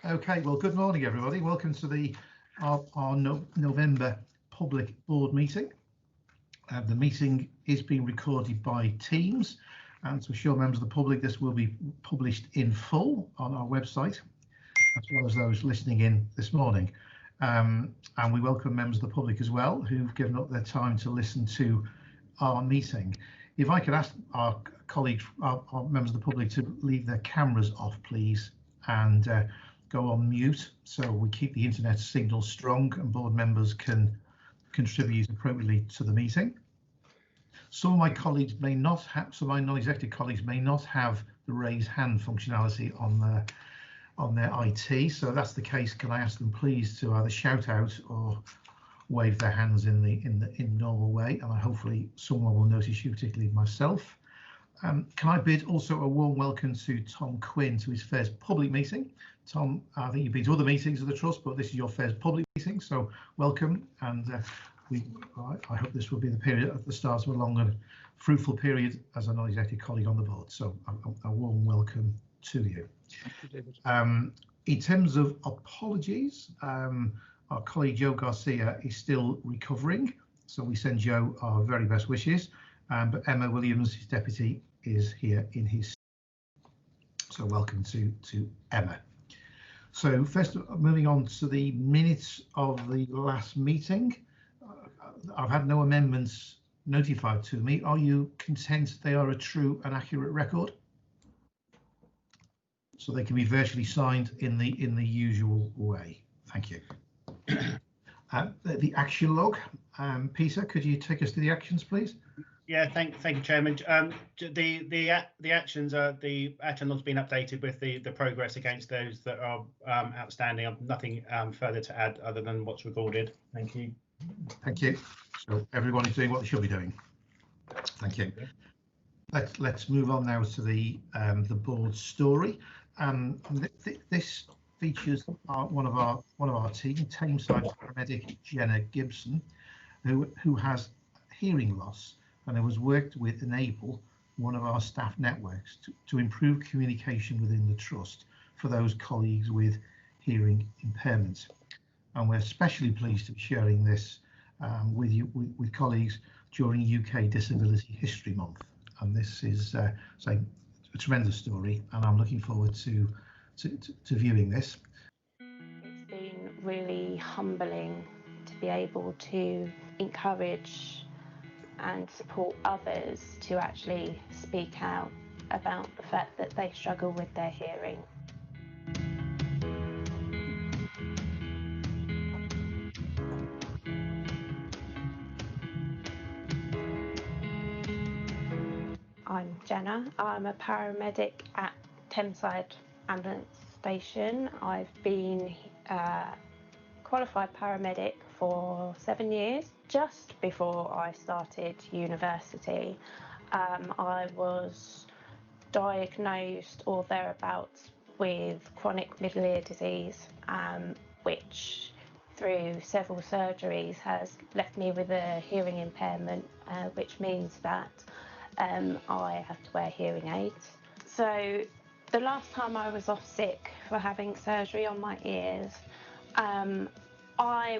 Okay, well, good morning, everybody. Welcome to our November public board meeting. The meeting is being recorded by Teams, and to assure members of the public, this will be published in full on our website, as well as those listening in this morning. And we welcome members of the public as well who've given up their time to listen to our meeting. If I could ask our colleagues, our members of the public, to leave their cameras off, please, and go on mute so we keep the internet signal strong and board members can contribute appropriately to the meeting. Some of my colleagues may not have, some of my non-executive colleagues may not have the raise hand functionality on their IT. So if that's the case, can I ask them please to either shout out or wave their hands in normal way, and hopefully someone will notice you, particularly myself. Can I bid also a warm welcome to Tom Quinn to his first public meeting. Tom, I think you've been to other meetings of the Trust, but this is your first public meeting, so welcome. And I hope this will be the period at the start of a long and fruitful period as a non-executive colleague on the board. So a warm welcome to you. Thank you, David. In terms of apologies, our colleague Joe Garcia is still recovering, so we send Joe our very best wishes. But Emma Williams, his deputy, is here in his. So welcome to Emma. So first, moving on to the minutes of the last meeting. I've had no amendments notified to me. Are you content they are a true and accurate record? So they can be virtually signed in the usual way. Thank you. The action log. Peter, could you take us to the actions, please? Yeah, thank you, Chairman. The actions are the action log's been updated with the progress against those that are outstanding. I've nothing further to add other than what's recorded. Thank you. Thank you. So everyone is doing what they should be doing. Thank you. Let's move on now to the board story. This features one of our team, Tameside paramedic Jenna Gibson, who has hearing loss and has worked with Enable, one of our staff networks, to improve communication within the Trust for those colleagues with hearing impairments. And we're especially pleased to be sharing this with colleagues during UK Disability History Month. And this is a tremendous story, and I'm looking forward to viewing this. It's been really humbling to be able to encourage and support others to actually speak out about the fact that they struggle with their hearing. I'm Jenna. I'm a paramedic at Tameside Ambulance Station. I've been qualified paramedic for 7 years. Just before I started university, I was diagnosed or thereabouts with chronic middle ear disease, which through several surgeries has left me with a hearing impairment, which means that I have to wear hearing aids. So the last time I was off sick for having surgery on my ears, I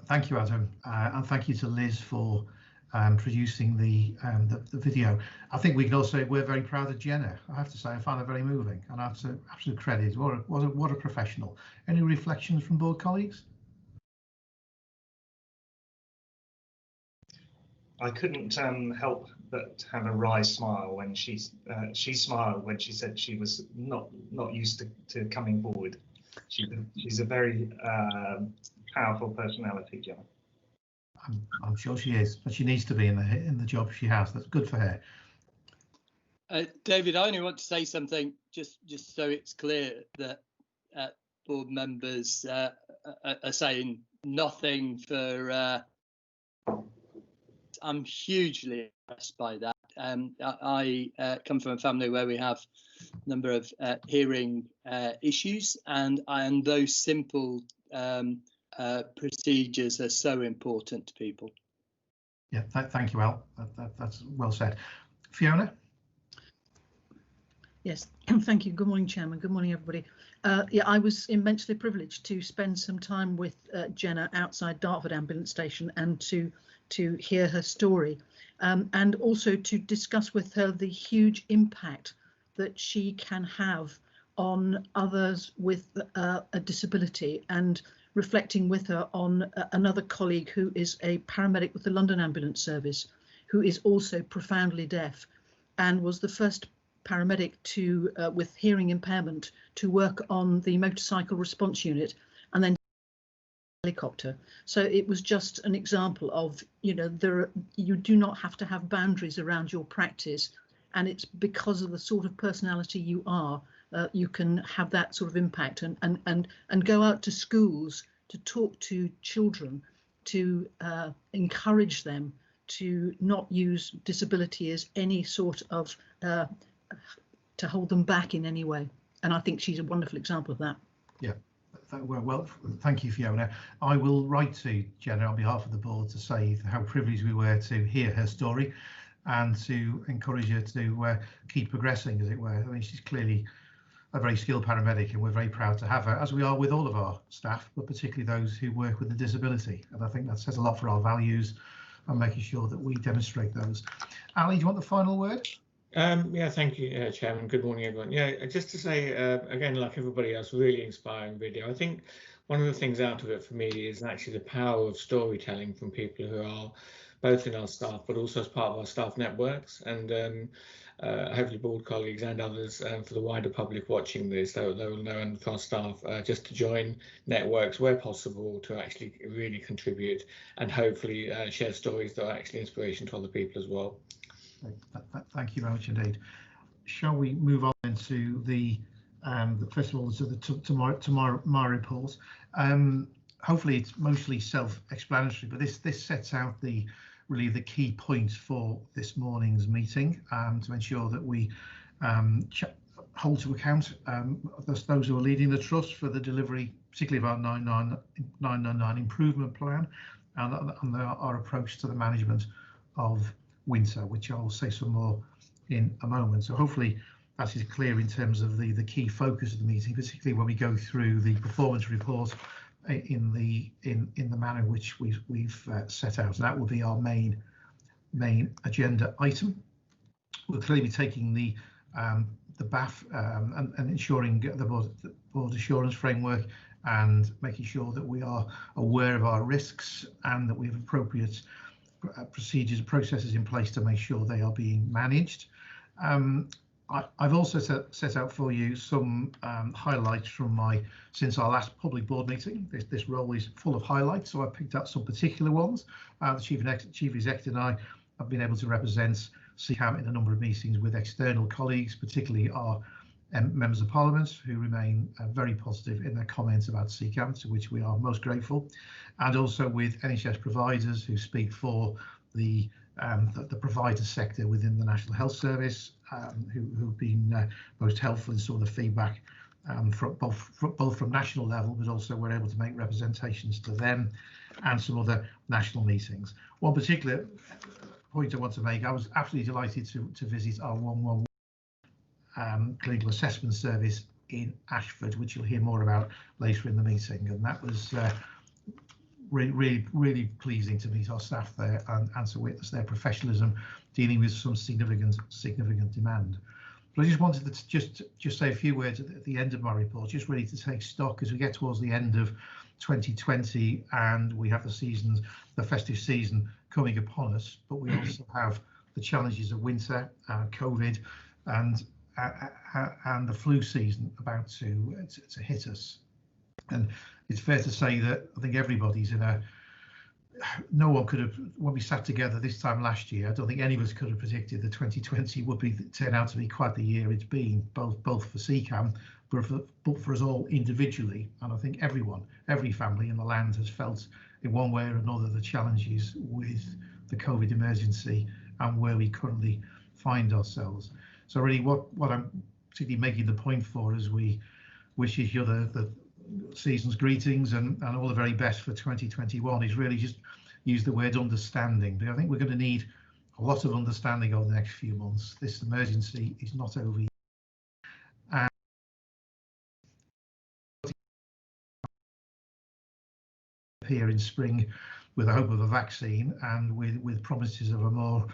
Thank you, Adam, and thank you to Liz for producing the video. I think we can also say we're very proud of Jenna. I have to say I found her very moving, and I have to absolute credit. What a professional. Any reflections from board colleagues? I couldn't help but have a wry smile when she smiled when she said she was not used to coming forward. She's a very powerful personality, Jenna. I'm sure she is, but she needs to be in the job she has. That's good for her. David, I only want to say something just so it's clear that board members are saying nothing for. I'm hugely impressed by that. I come from a family where we have a number of hearing issues, and those simple procedures are so important to people. Yeah, thank you, Al. That's well said. Fiona? Yes, thank you. Good morning, Chairman. Good morning, everybody. Yeah, I was immensely privileged to spend some time with Jenna outside Dartford Ambulance Station and to hear her story, and also to discuss with her the huge impact that she can have on others with a disability, and reflecting with her on another colleague who is a paramedic with the London Ambulance Service, who is also profoundly deaf and was the first paramedic to with hearing impairment to work on the motorcycle response unit and then helicopter. So it was just an example of, you know, you do not have to have boundaries around your practice, and it's because of the sort of personality you are, you can have that sort of impact and go out to schools to talk to children, to encourage them to not use disability as any sort of to hold them back in any way. And I think she's a wonderful example of that. Yeah. Well, thank you, Fiona. I will write to Jenna on behalf of the board to say how privileged we were to hear her story and to encourage her to keep progressing, as it were. I mean, she's clearly a very skilled paramedic, and we're very proud to have her, as we are with all of our staff, but particularly those who work with a disability. And I think that says a lot for our values and making sure that we demonstrate those. Ali, do you want the final word? Yeah, thank you, Chairman. Good morning, everyone. Yeah, just to say, again, like everybody else, really inspiring video. I think one of the things out of it for me is actually the power of storytelling from people who are both in our staff, but also as part of our staff networks, and hopefully board colleagues and others, for the wider public watching this, they will know, and for our staff, just to join networks where possible to actually really contribute and hopefully share stories that are actually inspiration to other people as well. Thank you very much indeed. Shall we move on into the first of all to the tomorrow reports? Hopefully it's mostly self-explanatory, but this sets out really the key points for this morning's meeting, to ensure that we hold to account those who are leading the trust for the delivery, particularly of our 999 improvement plan, and our approach to the management of winter, which I'll say some more in a moment. So hopefully that is clear in terms of the key focus of the meeting, particularly when we go through the performance report in the manner which we've set out. So that will be our main agenda item. We'll clearly be taking the BAF and ensuring the board assurance framework and making sure that we are aware of our risks and that we have appropriate procedures and processes in place to make sure they are being managed. I've also set out for you some highlights from since our last public board meeting. This role is full of highlights, so I picked out some particular ones. The Chief Executive and I have been able to represent CCAM in a number of meetings with external colleagues, particularly our members of Parliament, who remain very positive in their comments about CCAM, to which we are most grateful, and also with NHS providers who speak for the provider sector within the National Health Service, who've been most helpful in some of the feedback from both from national level, but also we're able to make representations to them and some other national meetings. One particular point I want to make: I was absolutely delighted to visit our 111 clinical assessment service in Ashford, which you'll hear more about later in the meeting, and that was really pleasing to meet our staff there and to witness their professionalism dealing with some significant demand. But I just wanted to just say a few words at the end of my report, just really to take stock as we get towards the end of 2020 and we have the festive season coming upon us, but we also have the challenges of winter, COVID, and the flu season about to hit us. And it's fair to say that I think everybody's no one could have, when we sat together this time last year, I don't think any of us could have predicted that 2020 would turn out to be quite the year it's been, both for CCAM, but for us all individually. And I think every family in the land has felt in one way or another the challenges with the COVID emergency and where we currently find ourselves. So really what I'm particularly making the point for as we wish each other the season's greetings and all the very best for 2021 is really just use the word understanding. But I think we're going to need a lot of understanding over the next few months. This emergency is not over yet. And here in spring with the hope of a vaccine and with promises of a more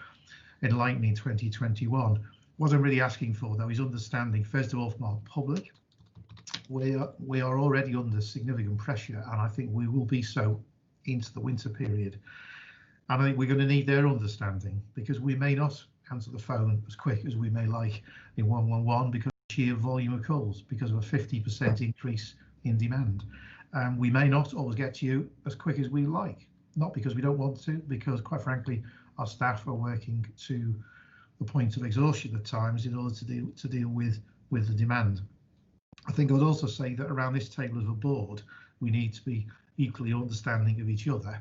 enlightening 2021. What I'm really asking for though is understanding, first of all, from our public. We are already under significant pressure, and I think we will be so into the winter period. And I think we're going to need their understanding, because we may not answer the phone as quick as we may like in 111 because of sheer volume of calls, because of a 50% increase in demand. We may not always get to you as quick as we like, not because we don't want to, because quite frankly, our staff are working to the point of exhaustion at times in order to deal with the demand. I think I would also say that around this table as a board, we need to be equally understanding of each other.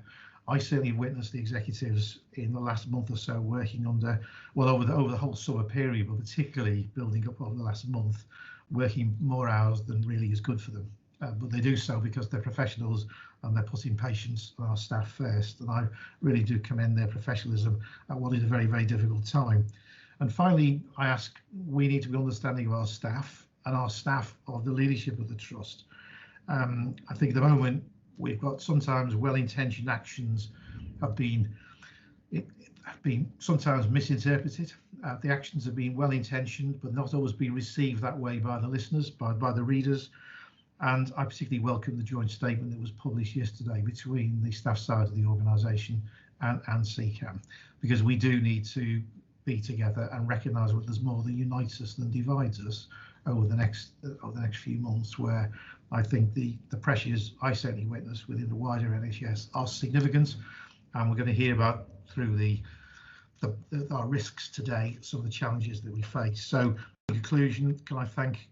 I certainly witnessed the executives in the last month or so working under, well, over the whole summer period, but particularly building up over the last month, working more hours than really is good for them. But they do so because they're professionals and they're putting patients and our staff first. And I really do commend their professionalism at what is a very, very difficult time. And finally, I ask, we need to be understanding of our staff and our staff of the leadership of the trust. I think at the moment we've got sometimes well-intentioned actions have been sometimes misinterpreted. The actions have been well-intentioned but not always been received that way by the listeners, by the readers. And I particularly welcome the joint statement that was published yesterday between the staff side of the organisation and CCAM, because we do need to be together and recognise that there's more that unites us than divides us over the next few months, where I think the pressures I certainly witness within the wider NHS are significant, and we're going to hear about through our risks today, some of the challenges that we face. So in conclusion, can I thank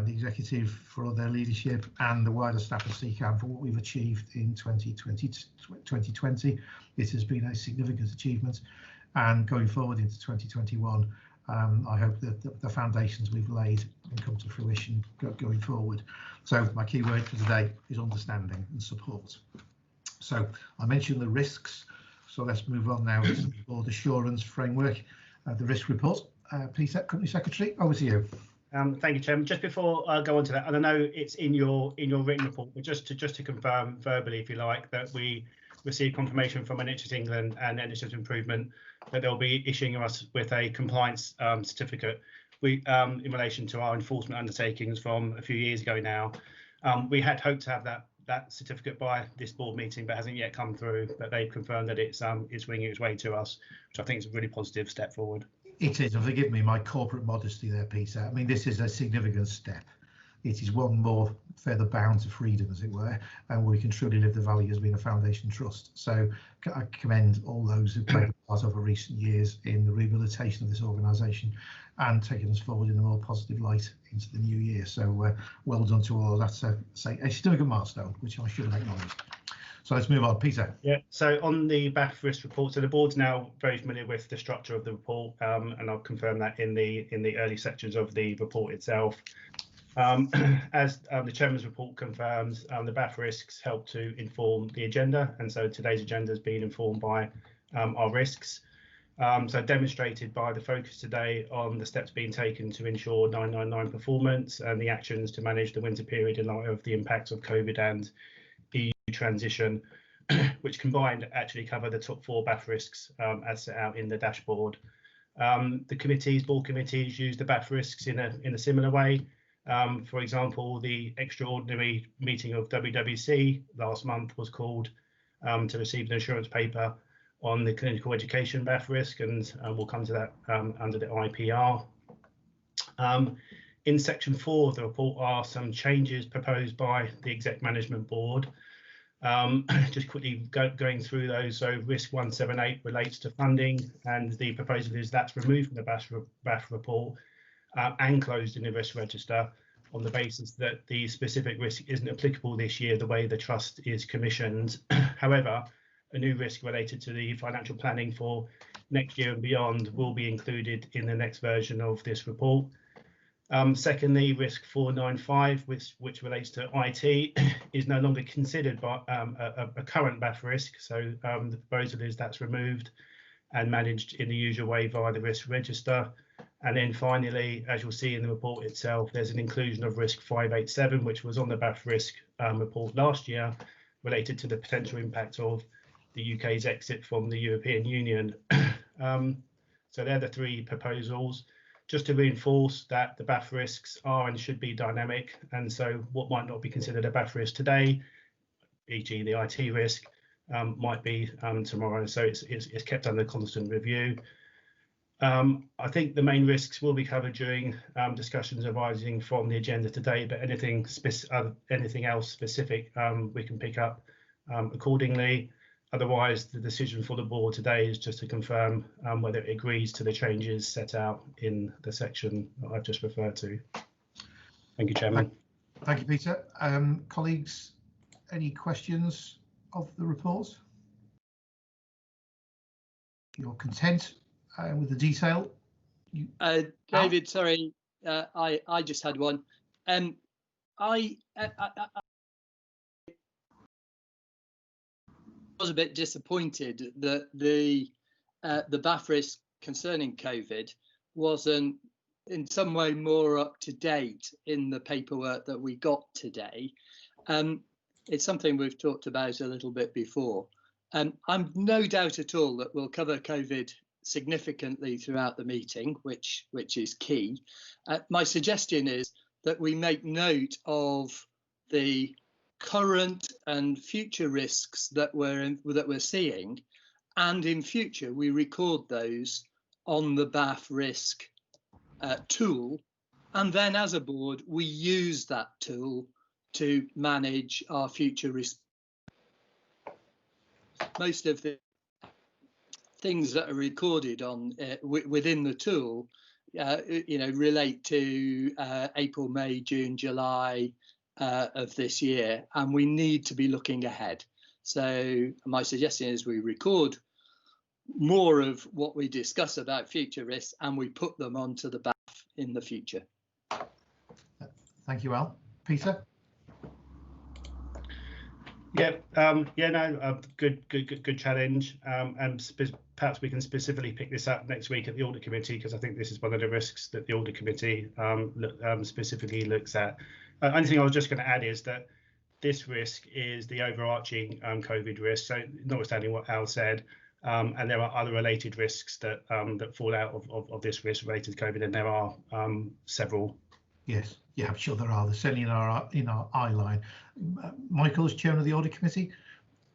the executive for their leadership and the wider staff of CCAM for what we've achieved in 2020. It has been a significant achievement, and going forward into 2021, I hope that the foundations we've laid can come to fruition going forward. So my key word for today is understanding and support. So I mentioned the risks, so let's move on now to the board assurance framework, the risk report. Peter, Company Secretary, over to you. Thank you, Chairman. Just before I go on to that, and I know it's in your written report, but just to confirm verbally, if you like, that we received confirmation from NHS England and NHS Improvement that they'll be issuing us with a compliance certificate. In relation to our enforcement undertakings from a few years ago now, we had hoped to have that certificate by this board meeting, but hasn't yet come through. But they've confirmed that it's winging its way to us, which I think is a really positive step forward. It is, and forgive me my corporate modesty there, Peter. I mean, this is a significant step. It is one more further bound to freedom, as it were, and we can truly live the value as being a foundation trust. So I commend all those who've played a part over recent years in the rehabilitation of this organisation and taking us forward in a more positive light into the new year. So well done to all. That's a significant milestone, which I should have acknowledged. So let's move on, Peter. Yeah, so on the BAF risk report, so the board's now very familiar with the structure of the report, and I'll confirm that in the early sections of the report itself. As the Chairman's report confirms, the BAF risks help to inform the agenda, and so today's agenda has been informed by our risks. So demonstrated by the focus today on the steps being taken to ensure 999 performance and the actions to manage the winter period in light of the impacts of COVID and EU transition. which combined actually cover the top 4 BAF risks as set out in the dashboard. The board committees use the BAF risks in a similar way. For example, the extraordinary meeting of WWC last month was called to receive an assurance paper on the clinical education BAF risk, and we'll come to that under the IPR. In section 4 of the report are some changes proposed by the Exec Management Board. Just quickly going through those. So risk 178 relates to funding, and the proposal is that's removed from the BAF report and closed in the risk register on the basis that the specific risk isn't applicable this year the way the trust is commissioned. However, a new risk related to the financial planning for next year and beyond will be included in the next version of this report. Secondly, risk 495, which relates to IT, is no longer considered by a current BAF risk. So the proposal is that's removed and managed in the usual way via the risk register. And then finally, as you'll see in the report itself, there's an inclusion of risk 587, which was on the BAF risk report last year, related to the potential impact of the UK's exit from the European Union. So they're the 3 proposals. Just to reinforce that the BAF risks are and should be dynamic, and so what might not be considered a BAF risk today, e.g. the IT risk, might be tomorrow, so it's kept under constant review. I think the main risks will be covered during discussions arising from the agenda today, but anything else specific we can pick up accordingly. Otherwise, the decision for the board today is just to confirm whether it agrees to the changes set out in the section that I've just referred to. Thank you, Chairman. Thank you, Peter. Colleagues, any questions of the report? You're content with the detail? David, sorry, I just had one. I was a bit disappointed that the BAF risk concerning COVID wasn't in some way more up to date in the paperwork that we got today. It's something we've talked about a little bit before. I'm no doubt at all that we'll cover COVID significantly throughout the meeting, which is key. My suggestion is that we make note of the current and future risks that we're seeing, and in future we record those on the BAF risk tool, and then as a board we use that tool to manage our future risk. Most of the things that are recorded on within the tool relate to April, May, June, July of this year, and we need to be looking ahead. So my suggestion is we record more of what we discuss about future risks and we put them onto the BAF in the future. Thank you, Al. Peter? Good challenge, and perhaps we can specifically pick this up next week at the audit committee, because I think this is one of the risks that the audit committee specifically looks at. Only thing I was just going to add is that this risk is the overarching COVID risk, so notwithstanding what Al said, and there are other related risks that fall out of this risk related to COVID, and there are several. Yes, yeah, I'm sure there are. They're certainly in our eye line. Michael, as chairman of the audit committee.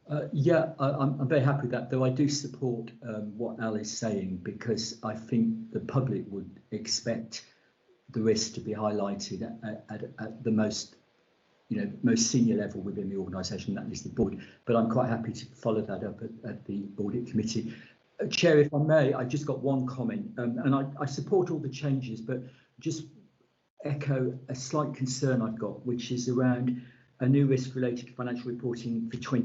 I'm very happy with that, though I do support what Al is saying, because I think the public would expect the risk to be highlighted at the most senior level within the organisation, that is the board. But I'm quite happy to follow that up at the audit committee. Chair, if I may, I just got one comment, and I support all the changes, but just echo a slight concern I've got, which is around a new risk related to financial reporting for 20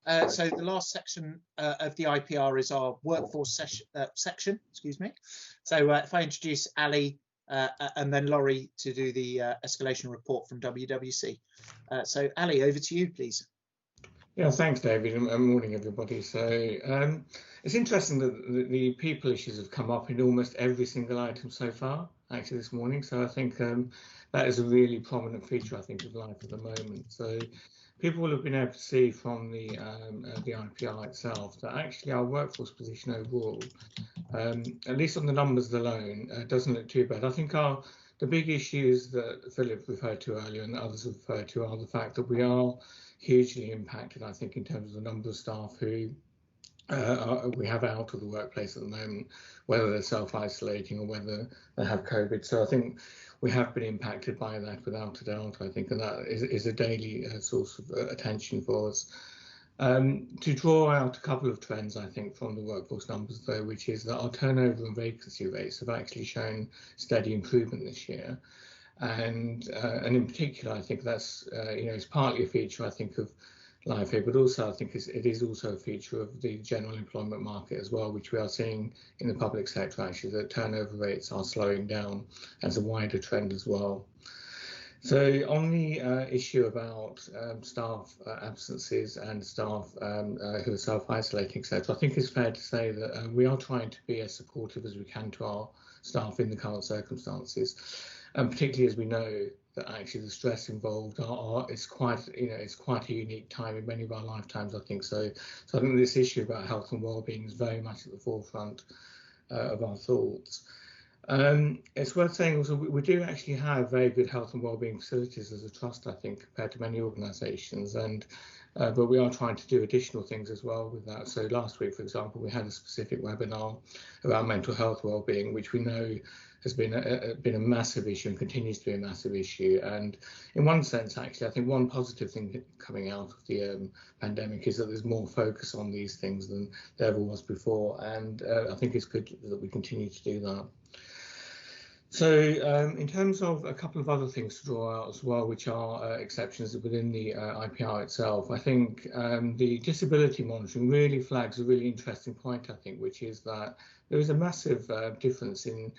So the last section of the IPR is our workforce section, excuse me. So if I introduce Ali and then Laurie to do the escalation report from WWC. So Ali, over to you, please. Yeah, thanks, David, and morning, everybody. So it's interesting that the people issues have come up in almost every single item so far, actually, this morning. So I think that is a really prominent feature, I think, of life at the moment. So people will have been able to see from the IPR itself that actually our workforce position overall, at least on the numbers alone, doesn't look too bad. I think the big issues that Philip referred to earlier and others have referred to are the fact that we are hugely impacted, I think, in terms of the number of staff who we have out of the workplace at the moment, whether they're self-isolating or whether they have COVID. So I think we have been impacted by that without a doubt, I think, and that is a daily source of attention for us. To draw out a couple of trends, I think, from the workforce numbers, though, which is that our turnover and vacancy rates have actually shown steady improvement this year. And in particular, I think that's it's partly a feature, I think, of life here, but also I think it is also a feature of the general employment market as well, which we are seeing in the public sector, actually, that turnover rates are slowing down as a wider trend as well. So on the issue about staff absences and staff who are self-isolating, etc., I think it's fair to say that we are trying to be as supportive as we can to our staff in the current circumstances. And particularly as we know that actually the stress involved is quite a unique time in many of our lifetimes, I think. So I think this issue about health and well-being is very much at the forefront of our thoughts. It's worth saying also we do actually have very good health and wellbeing facilities as a trust, I think, compared to many organisations, and but we are trying to do additional things as well with that. So last week, for example, we had a specific webinar around mental health wellbeing, which we know has been a massive issue and continues to be a massive issue. And in one sense, actually, I think one positive thing coming out of the pandemic is that there's more focus on these things than there ever was before, and I think it's good that we continue to do that. So in terms of a couple of other things to draw out as well, which are exceptions within the IPR itself, I think the disability monitoring really flags a really interesting point, I think, which is that there is a massive difference in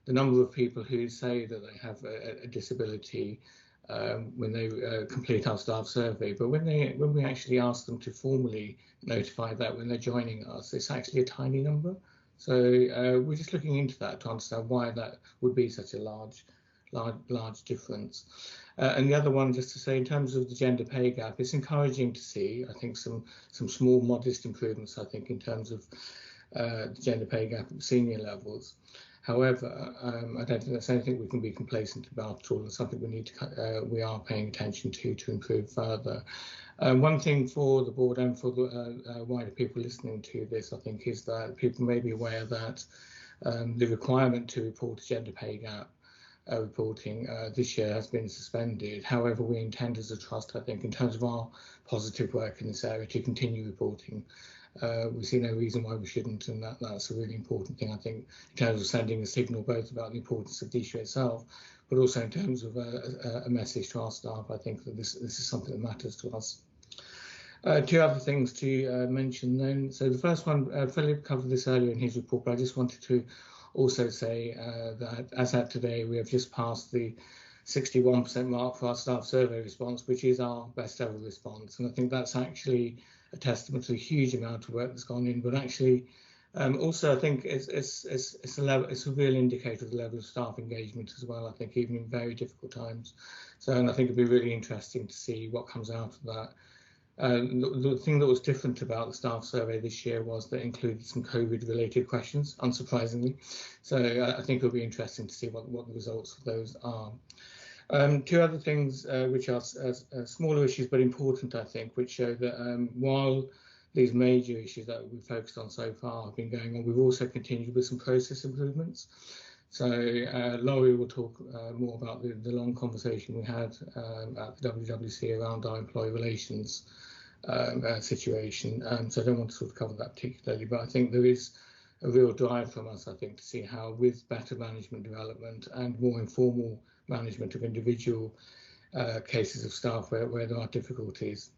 the number of people who say that they have a disability when they complete our staff survey, but when we actually ask them to formally notify that when they're joining us, it's actually a tiny number. So we're just looking into that to understand why that would be such a large difference. And the other one, just to say, in terms of the gender pay gap, it's encouraging to see, I think, some small modest improvements, I think, in terms of the gender pay gap at senior levels. However, I don't think that's anything we can be complacent about at all. It's something we are paying attention to improve further. One thing for the board and for the wider people listening to this, I think, is that people may be aware that the requirement to report a gender pay gap reporting this year has been suspended. However, we intend as a trust, I think, in terms of our positive work in this area, to continue reporting. We see no reason why we shouldn't, and that's a really important thing, I think, in terms of sending a signal both about the importance of the issue itself, but also in terms of a message to our staff. I think that this is something that matters to us. Two other things to mention then. So the first one, Philip covered this earlier in his report, but I just wanted to also say that as at today, we have just passed the 61% mark for our staff survey response, which is our best ever response. And I think that's actually a testament to a huge amount of work that's gone in, but actually also I think it's a real indicator of the level of staff engagement as well, I think, even in very difficult times. So, and I think it'd be really interesting to see what comes out of that. The thing that was different about the staff survey this year was that it included some COVID related questions, unsurprisingly. So I think it'll be interesting to see what the results of those are. Two other things which are smaller issues but important, I think, which show that while these major issues that we've focused on so far have been going on, we've also continued with some process improvements. So Laurie will talk more about the long conversation we had at the WWC around our employee relations situation. So I don't want to sort of cover that particularly, but I think there is a real drive from us, I think, to see how with better management development and more informal management of individual cases of staff where there are difficulties,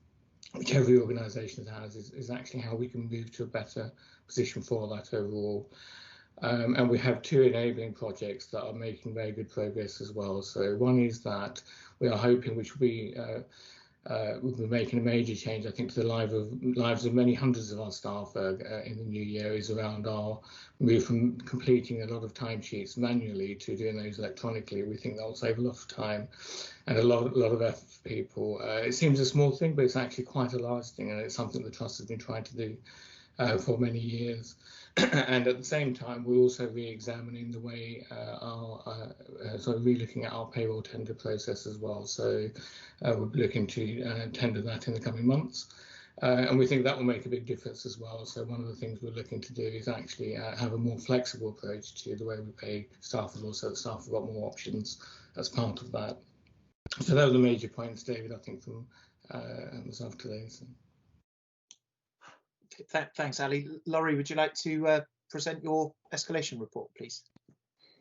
which every organisation has, is actually how we can move to a better position for that overall. And we have two enabling projects that are making very good progress as well. So one is that we are hoping, which we'll be making a major change, I think, to the lives of many hundreds of our staff in the new year, is around our move from completing a lot of timesheets manually to doing those electronically. We think that will save a lot of time and a lot of effort for people. It seems a small thing, but it's actually quite a large thing, and it's something the Trust has been trying to do for many years. And at the same time, we're also re-examining the way re-looking at our payroll tender process as well. So we're looking to tender that in the coming months. And we think that will make a big difference as well. So one of the things we're looking to do is actually have a more flexible approach to the way we pay staff, and also that staff have got more options as part of that. So those are the major points, David, I think, from myself today. So. Thanks, Ali. Laurie, would you like to present your escalation report, please?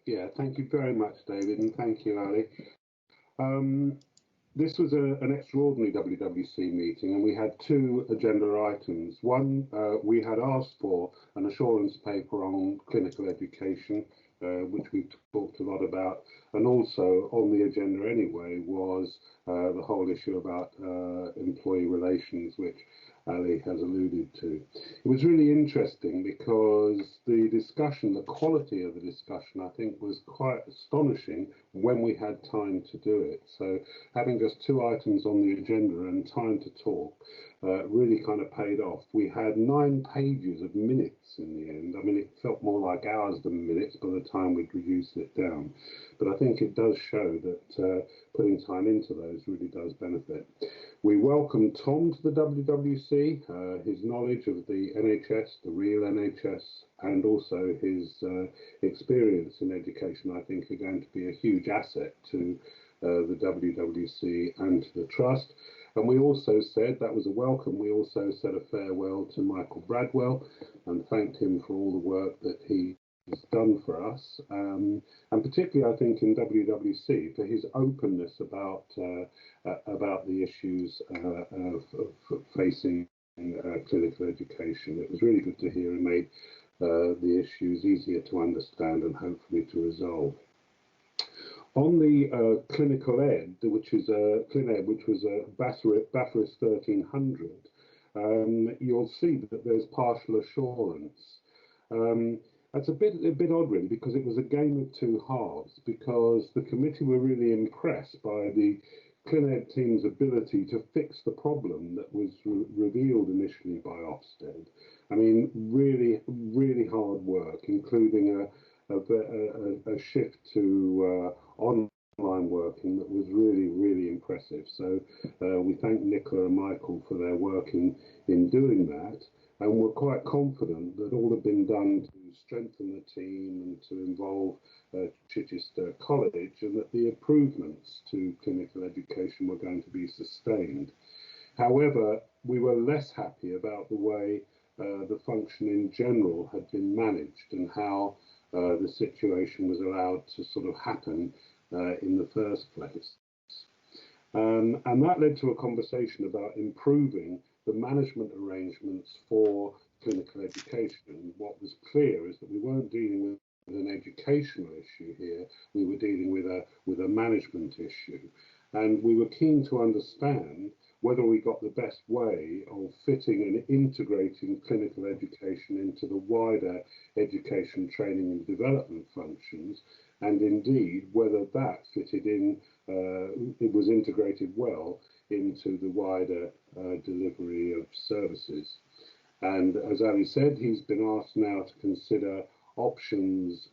Yeah, thank you very much, David, and thank you, Ali. This was an extraordinary WWC meeting, and we had two agenda items. One, we had asked for an assurance paper on clinical education, which we've talked a lot about, and also on the agenda anyway was the whole issue about employee relations, which Ali has alluded to. It was really interesting because the discussion, the quality of the discussion, I think was quite astonishing when we had time to do it. So having just two items on the agenda and time to talk really kind of paid off. We had 9 pages of minutes in the end. I mean, it felt more like hours than minutes by the time we'd reduced it down. But I think it does show that putting time into those really does benefit. We welcome Tom to the WWC, his knowledge of the NHS, the real NHS, and also his experience in education, I think, are going to be a huge asset to the WWC and to the Trust. And we also said, that was a welcome, we also said a farewell to Michael Bradwell and thanked him for all the work that he has done for us, and particularly I think in WWC for his openness about the issues of facing clinical education. It was really good to hear and made the issues easier to understand and hopefully to resolve. On the clinical ed, which was BAFRIS 1300, you'll see that there's partial assurance. That's a bit odd, really, because it was a game of two halves, because the committee were really impressed by the ClinEd team's ability to fix the problem that was revealed initially by Ofsted. I mean, really, really hard work, including a shift to online working that was really, really impressive. So we thank Nicola and Michael for their work in doing that. And we're quite confident that all had been done to strengthen the team and to involve Chichester College, and that the improvements to clinical education were going to be sustained. However, we were less happy about the way the function in general had been managed and how the situation was allowed to sort of happen in the first place. And that led to a conversation about improving the management arrangements for clinical education. What was clear is that we weren't dealing with an educational issue here, we were dealing with a management issue. And we were keen to understand whether we got the best way of fitting and integrating clinical education into the wider education, training and development functions, and indeed whether that fitted in, it was integrated well into the wider delivery of services. And as Ali said, he's been asked now to consider options,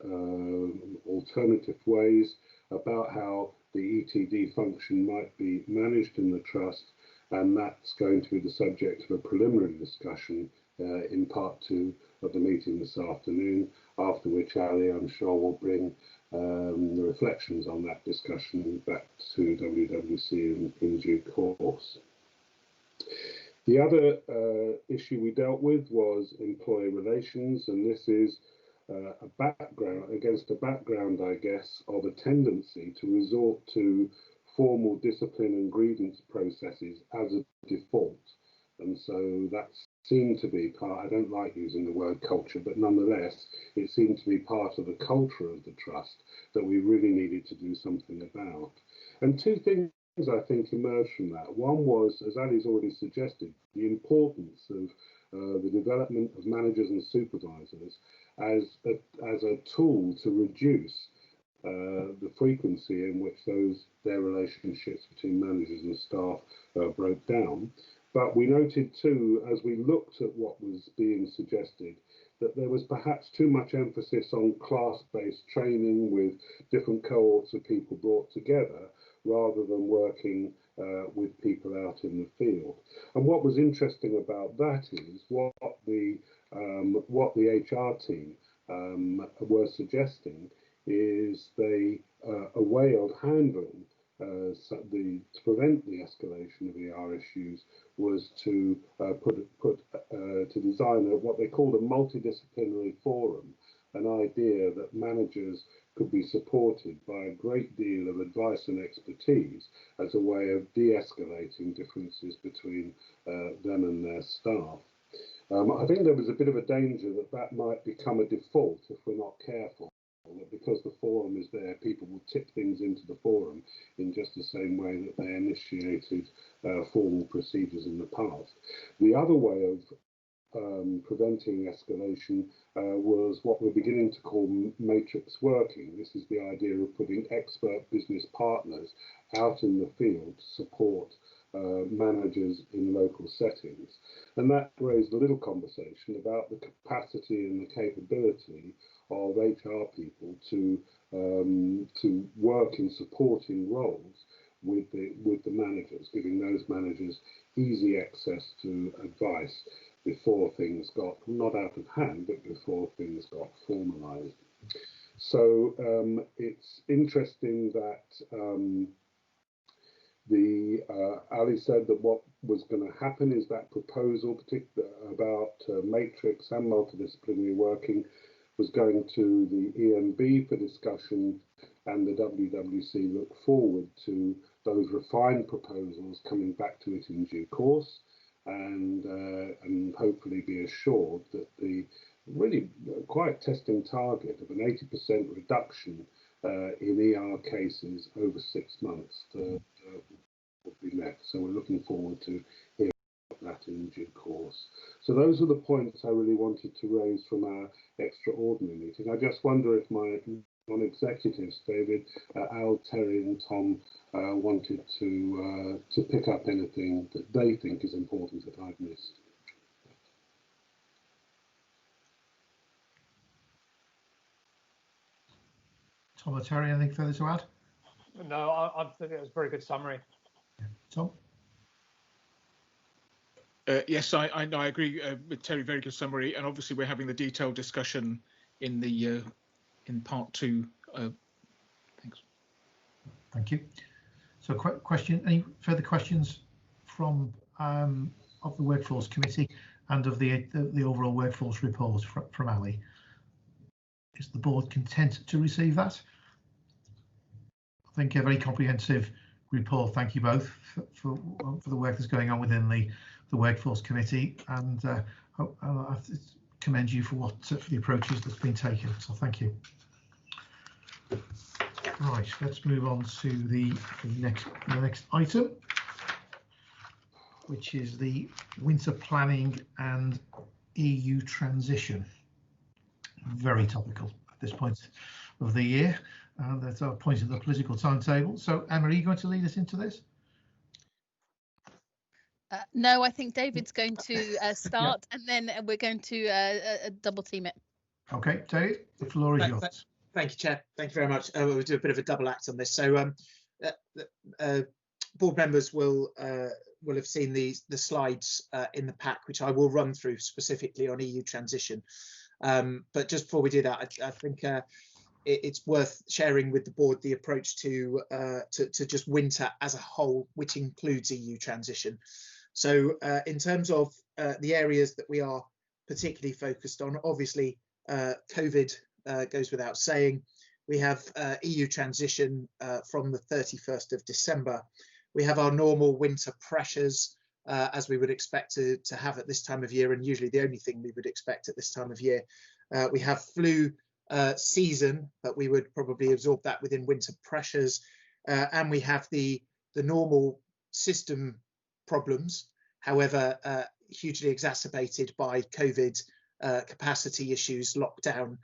alternative ways about how the ETD function might be managed in the Trust, and that's going to be the subject of a preliminary discussion in part 2 of the meeting this afternoon, after which Ali, I'm sure, will bring the reflections on that discussion back to WWC in due course. The other issue we dealt with was employee relations, and this is against a background, I guess, of a tendency to resort to formal discipline and grievance processes as a default And so that seemed to be part, I don't like using the word culture, but nonetheless, it seemed to be part of the culture of the trust that we really needed to do something about. And two things I think emerged from that. One was, as Ali's already suggested, the importance of the development of managers and supervisors as a tool to reduce the frequency in which their relationships between managers and staff broke down. But we noted too, as we looked at what was being suggested, that there was perhaps too much emphasis on class-based training with different cohorts of people brought together, rather than working with people out in the field. And what was interesting about that is what the HR team were suggesting is a way of handling to prevent the escalation of ER issues was to design what they called a multidisciplinary forum, an idea that managers could be supported by a great deal of advice and expertise as a way of de-escalating differences between them and their staff. I think there was a bit of a danger that might become a default if we're not careful. That because the forum is there, people will tip things into the forum in just the same way that they initiated formal procedures in the past. The other way of preventing escalation was what we're beginning to call matrix working. This is the idea of putting expert business partners out in the field to support managers in local settings. And that raised a little conversation about the capacity and the capability of HR people to work in supporting roles with the managers, giving those managers easy access to advice before things got not out of hand, but before things got formalised. So it's interesting that Ali said that what was going to happen is that proposal, particularly about matrix and multidisciplinary working, was going to the EMB for discussion, and the WWC look forward to those refined proposals coming back to it in due course, and hopefully be assured that the really quite testing target of an 80% reduction in ER cases over 6 months will be met. So we're looking forward to hearing about that in due course. So those are the points I really wanted to raise from our extraordinary meeting. I just wonder if my non-executives, David, Al, Terry and Tom, wanted to pick up anything that they think is important that I've missed. Tom or Terry, anything further to add? No, I think it was a very good summary. Tom? Yes, I agree with Terry. Very good summary, and obviously we're having the detailed discussion in the in part 2. Thanks. Thank you. So, any further questions from of the Workforce Committee and of the overall workforce report from Ali? Is the board content to receive that? I think a very comprehensive report. Thank you both for the work that's going on within the Workforce Committee, and I commend you for the approaches that's been taken. So thank you. Right, let's move on to the next item, which is the winter planning and EU transition. Very topical at this point of the year. That's our point of the political timetable. So, Emma, are you going to lead us into this? No, I think David's going to start, and then we're going to double team it. Okay, David, the floor is yours. Thank you, Chair. Thank you very much. We'll do a bit of a double act on this. So, board members will have seen the slides in the pack, which I will run through specifically on EU transition. But just before we do that, I think it's worth sharing with the board the approach to just winter as a whole, which includes EU transition. So in terms of the areas that we are particularly focused on, obviously COVID goes without saying. We have EU transition from the 31st of December. We have our normal winter pressures as we would expect to have at this time of year, and usually the only thing we would expect at this time of year. We have flu season, but we would probably absorb that within winter pressures, and we have the normal system problems, however hugely exacerbated by COVID capacity issues, lockdown,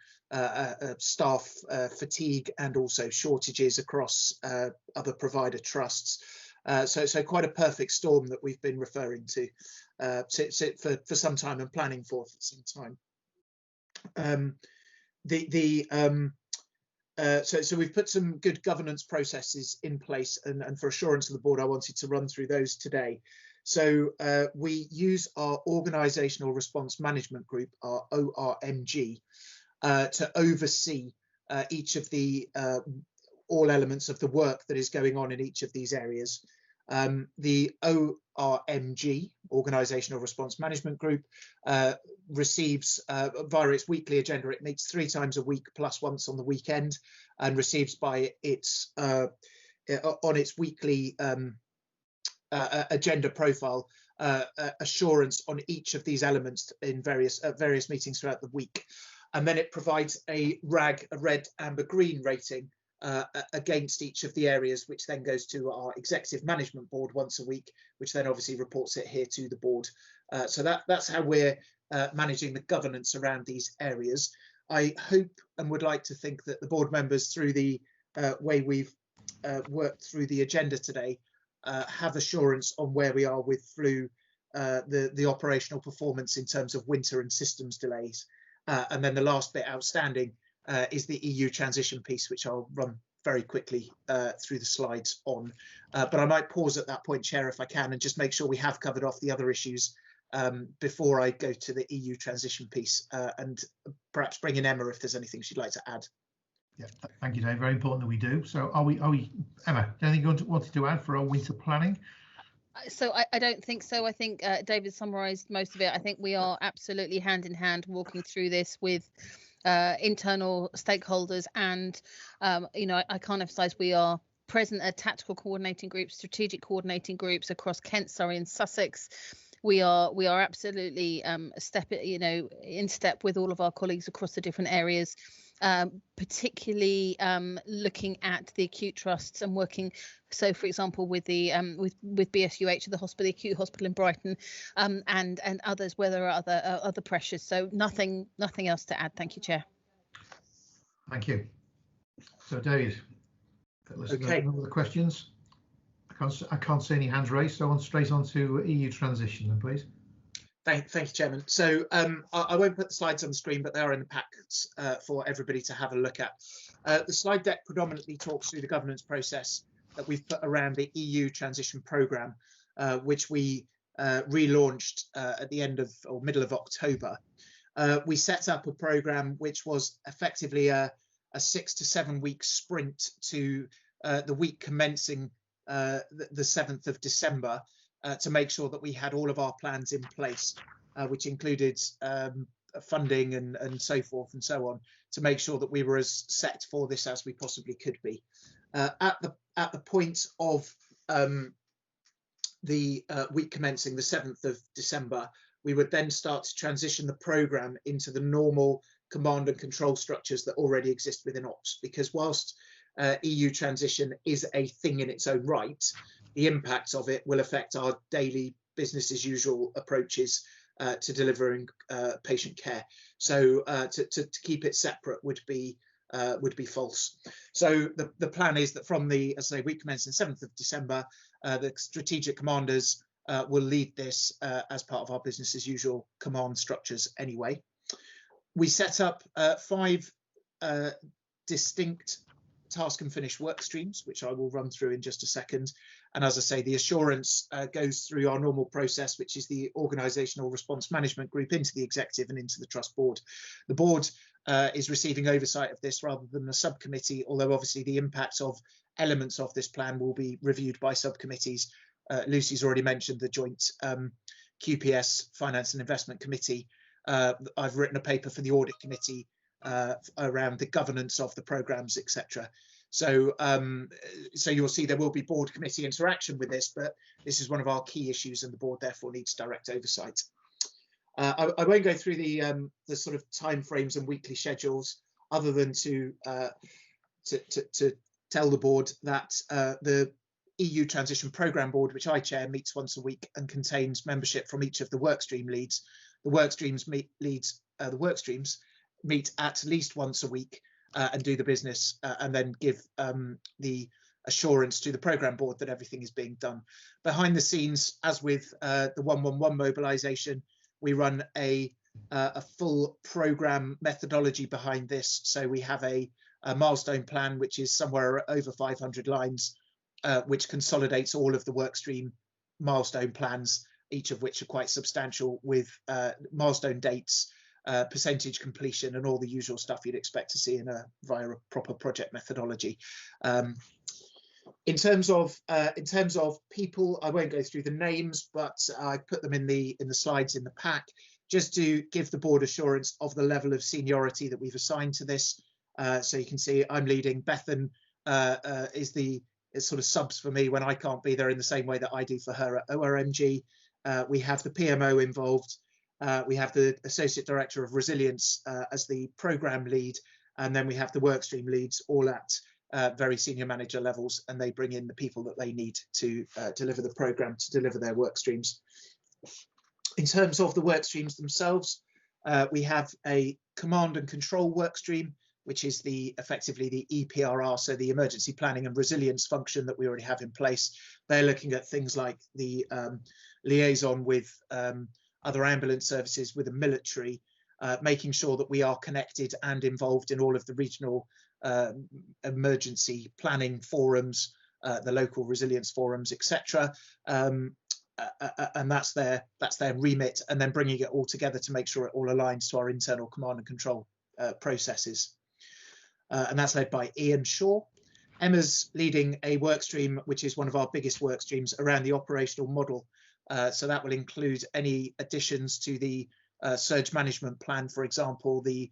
staff fatigue, and also shortages across other provider trusts. So quite a perfect storm that we've been referring to for some time and planning for some time. So we've put some good governance processes in place, and for assurance of the board, I wanted to run through those today. So we use our Organisational Response Management Group, our ORMG, to oversee each of the all elements of the work that is going on in each of these areas. The ORMG, Organisational Response Management Group, receives via its weekly agenda. It meets 3 times a week plus once on the weekend, and receives by its on its weekly agenda profile assurance on each of these elements in various meetings throughout the week, and then it provides a RAG, a red, amber, green rating against each of the areas, which then goes to our executive management board once a week, which then obviously reports it here to the board. So that's how we're managing the governance around these areas. I hope and would like to think that the board members, through the way we've worked through the agenda today, have assurance on where we are with flu, the operational performance in terms of winter and systems delays. And then the last bit outstanding is the EU transition piece, which I'll run very quickly through the slides on. But I might pause at that point, Chair, if I can, and just make sure we have covered off the other issues before I go to the EU transition piece, and perhaps bring in Emma if there's anything she'd like to add. Yeah, thank you, Dave. Very important that we do. So are we Emma, anything you wanted to add for our winter planning? So I don't think so. I think David summarised most of it. I think we are absolutely hand in hand walking through this with internal stakeholders, and I can't emphasise we are present at tactical coordinating groups, strategic coordinating groups across Kent, Surrey and Sussex. We are absolutely in step with all of our colleagues across the different areas, particularly looking at the acute trusts and working. So, for example, with the with BSUH, the acute hospital in Brighton, and others where there are other pressures. So nothing else to add. Thank you, Chair. Thank you. So, David, okay. Any other questions? I can't see any hands raised, so straight on to EU transition, then, please. Thank you, Chairman. So I won't put the slides on the screen, but they are in the packs for everybody to have a look at. The slide deck predominantly talks through the governance process that we've put around the EU transition programme, which we relaunched at the end of or middle of October. We set up a programme which was effectively a 6 to 7 week sprint to the week commencing the 7th of December to make sure that we had all of our plans in place, which included funding and so forth and so on, to make sure that we were as set for this as we possibly could be. At the point of the week commencing the 7th of December, we would then start to transition the programme into the normal command and control structures that already exist within Ops, because whilst EU transition is a thing in its own right, the impacts of it will affect our daily business as usual approaches to delivering patient care. So to keep it separate would be false. So the plan is that from the, as I say, week commencing 7th of December, the strategic commanders will lead this as part of our business as usual command structures anyway. We set up 5 distinct task and finish work streams, which I will run through in just a second. And as I say, the assurance goes through our normal process, which is the Organisational Response Management Group into the executive and into the trust board. The board is receiving oversight of this rather than the subcommittee, although obviously the impacts of elements of this plan will be reviewed by subcommittees. Lucy's already mentioned the joint QPS Finance and Investment Committee. I've written a paper for the Audit Committee around the governance of the programmes, etc. So so you'll see there will be board committee interaction with this, but this is one of our key issues, and the board therefore needs direct oversight. I won't go through the sort of timeframes and weekly schedules, other than to tell the board that the EU Transition Programme Board, which I chair, meets once a week and contains membership from each of the workstream leads. The workstreams meet at least once a week and do the business, and then give the assurance to the programme board that everything is being done. Behind the scenes, as with the 111 mobilisation, we run a full programme methodology behind this. So we have a milestone plan, which is somewhere over 500 lines, which consolidates all of the workstream milestone plans, each of which are quite substantial, with milestone dates, percentage completion, and all the usual stuff you'd expect to see via a proper project methodology. In terms of people, I won't go through the names, but I put them in the slides in the pack, just to give the board assurance of the level of seniority that we've assigned to this. So you can see I'm leading. Bethan is sort of subs for me when I can't be there, in the same way that I do for her at ORMG. We have the PMO involved. We have the Associate Director of Resilience as the programme lead, and then we have the workstream leads, all at very senior manager levels, and they bring in the people that they need to deliver the programme, to deliver their work streams. In terms of the work streams themselves, we have a command and control work stream, which is effectively the EPRR, so the emergency planning and resilience function that we already have in place. They're looking at things like the liaison with other ambulance services, with the military, making sure that we are connected and involved in all of the regional emergency planning forums, the local resilience forums, etc. And that's their remit, and then bringing it all together to make sure it all aligns to our internal command and control processes. And that's led by Ian Shaw. Emma's leading a work stream, which is one of our biggest work streams, around the operational model. So that will include any additions to the surge management plan, for example, the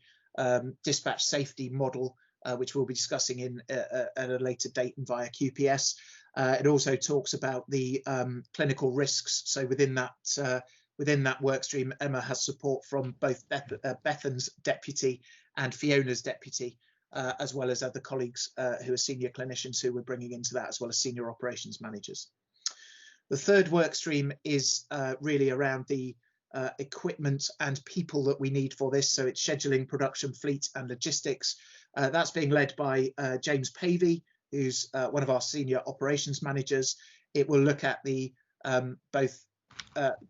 dispatch safety model, which we'll be discussing at a later date and via QPS. It also talks about the clinical risks. So within that work stream, Emma has support from both Bethan's deputy and Fiona's deputy, as well as other colleagues who are senior clinicians who we're bringing into that, as well as senior operations managers. The third work stream is really around the equipment and people that we need for this. So it's scheduling, production, fleet and logistics. That's being led by James Pavey, who's one of our senior operations managers. It will look at the both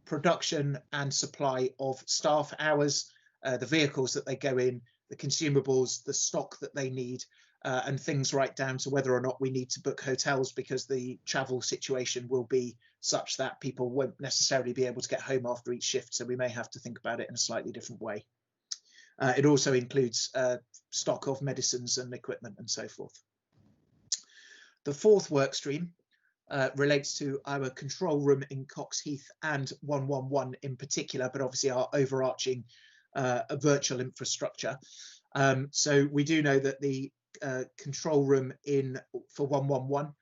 production and supply of staff hours, the vehicles that they go in, the consumables, the stock that they need, and things right down to whether or not we need to book hotels, because the travel situation will be such that people won't necessarily be able to get home after each shift, so we may have to think about it in a slightly different way. It also includes stock of medicines and equipment and so forth. The fourth work stream relates to our control room in Coxheath and 111 in particular, but obviously our overarching virtual infrastructure. So we do know that the control room for 111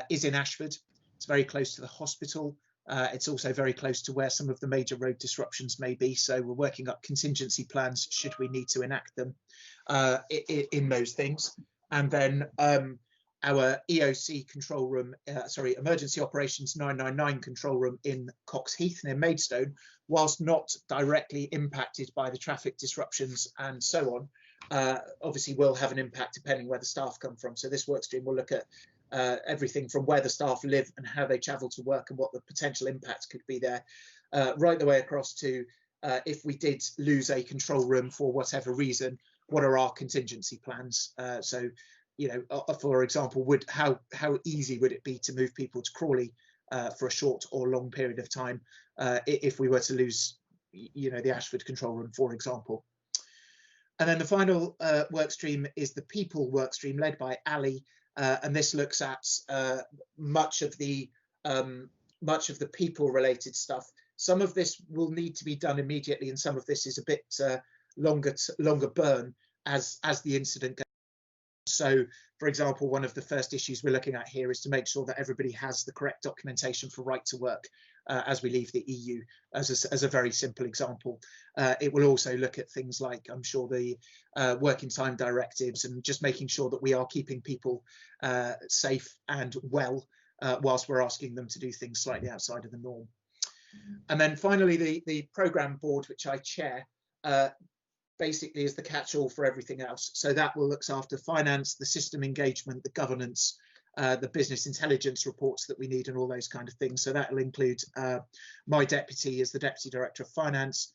is in Ashford. It's very close to the hospital. It's also very close to where some of the major road disruptions may be. So we're working up contingency plans should we need to enact them in those things. And then our EOC control room, Emergency Operations 999 control room in Coxheath near Maidstone, whilst not directly impacted by the traffic disruptions and so on, obviously will have an impact depending where the staff come from. So this work stream will look at everything from where the staff live and how they travel to work and what the potential impacts could be there, right the way across to if we did lose a control room for whatever reason, what are our contingency plans? So, you know, for example, how easy would it be to move people to Crawley for a short or long period of time if we were to lose, you know, the Ashford control room, for example. And then the final work stream is the people work stream led by Ali, and this looks at much of the people related stuff. Some of this will need to be done immediately, and some of this is a bit longer burn as the incident goes. So, for example, one of the first issues we're looking at here is to make sure that everybody has the correct documentation for right to work as we leave the EU, as a very simple example. It will also look at things like, I'm sure, the working time directives, and just making sure that we are keeping people safe and well whilst we're asking them to do things slightly outside of the norm. And then finally, the programme board, which I chair, basically is the catch-all for everything else. So that will look after finance, the system engagement, the governance, the business intelligence reports that we need, and all those kind of things. So that will include my deputy as the Deputy Director of Finance.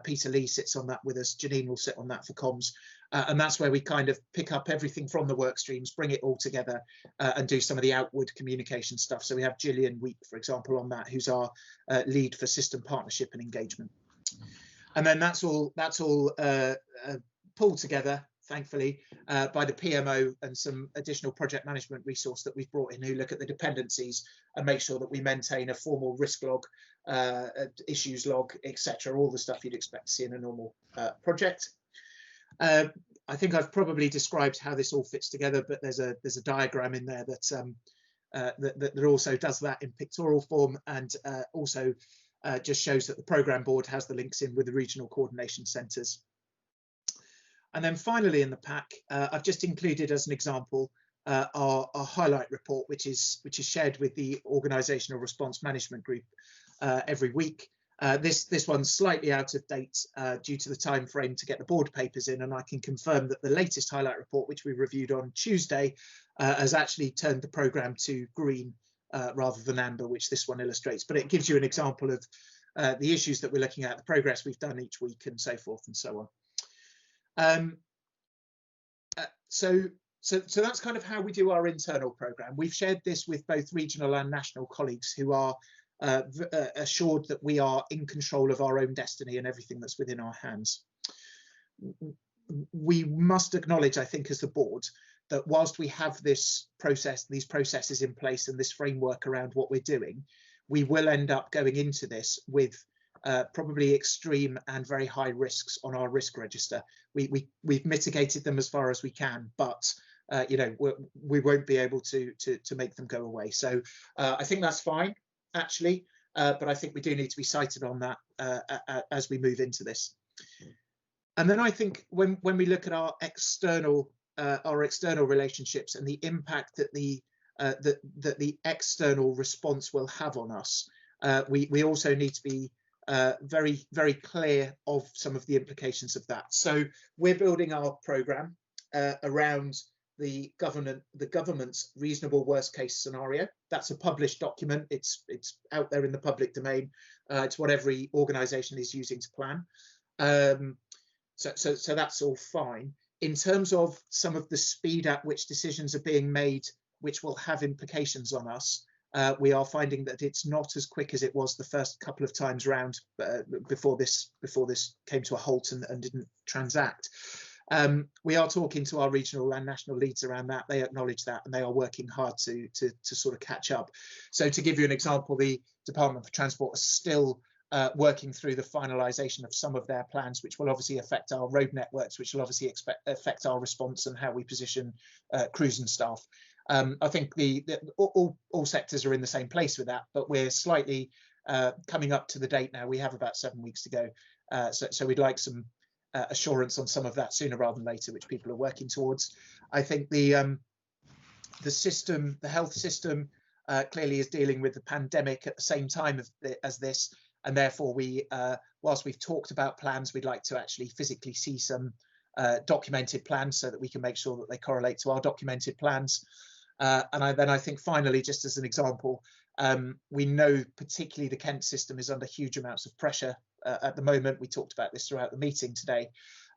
Peter Lee sits on that with us. Janine will sit on that for comms. And that's where we kind of pick up everything from the work streams, bring it all together and do some of the outward communication stuff. So we have Gillian Week, for example, on that, who's our lead for system partnership and engagement. And then that's all pulled together, thankfully, by the PMO and some additional project management resource that we've brought in, who look at the dependencies and make sure that we maintain a formal risk log, issues log, etc. All the stuff you'd expect to see in a normal project. I think I've probably described how this all fits together, but there's a diagram in there that also does that in pictorial form, and also just shows that the programme board has the links in with the regional coordination centres. And then finally in the pack, I've just included as an example our highlight report, which is shared with the organisational response management group every week. This one's slightly out of date due to the time frame to get the board papers in, and I can confirm that the latest highlight report, which we reviewed on Tuesday, has actually turned the programme to green rather than amber, which this one illustrates. But it gives you an example of the issues that we're looking at, the progress we've done each week, and so forth and so on. So that's kind of how we do our internal programme. We've shared this with both regional and national colleagues who are assured that we are in control of our own destiny and everything that's within our hands. We must acknowledge, I think, as the board, that whilst we have this process, these processes in place and this framework around what we're doing, we will end up going into this with probably extreme and very high risks on our risk register. We've mitigated them as far as we can, but you know, we won't be able to make them go away. So I think that's fine, actually, but I think we do need to be cited on that as we move into this. And then I think when we look at our external relationships and the impact that the external response will have on us, we also need to be very, very clear of some of the implications of that. So we're building our programme around the government's reasonable worst case scenario. That's a published document. It's out there in the public domain. It's what every organisation is using to plan. So that's all fine. In terms of some of the speed at which decisions are being made, which will have implications on us, we are finding that it's not as quick as it was the first couple of times round before this came to a halt and didn't transact. We are talking to our regional and national leads around that. They acknowledge that, and they are working hard to sort of catch up. So to give you an example, the Department for Transport is still working through the finalisation of some of their plans, which will obviously affect our road networks, which will obviously affect our response and how we position crews and staff. I think all sectors are in the same place with that, but we're slightly coming up to the date now. We have about 7 weeks to go, so we'd like some assurance on some of that sooner rather than later, which people are working towards. I think the health system clearly is dealing with the pandemic at the same time as this, and therefore whilst we've talked about plans, we'd like to actually physically see some documented plans so that we can make sure that they correlate to our documented plans. And then I think finally, just as an example, we know particularly the Kent system is under huge amounts of pressure at the moment. We talked about this throughout the meeting today,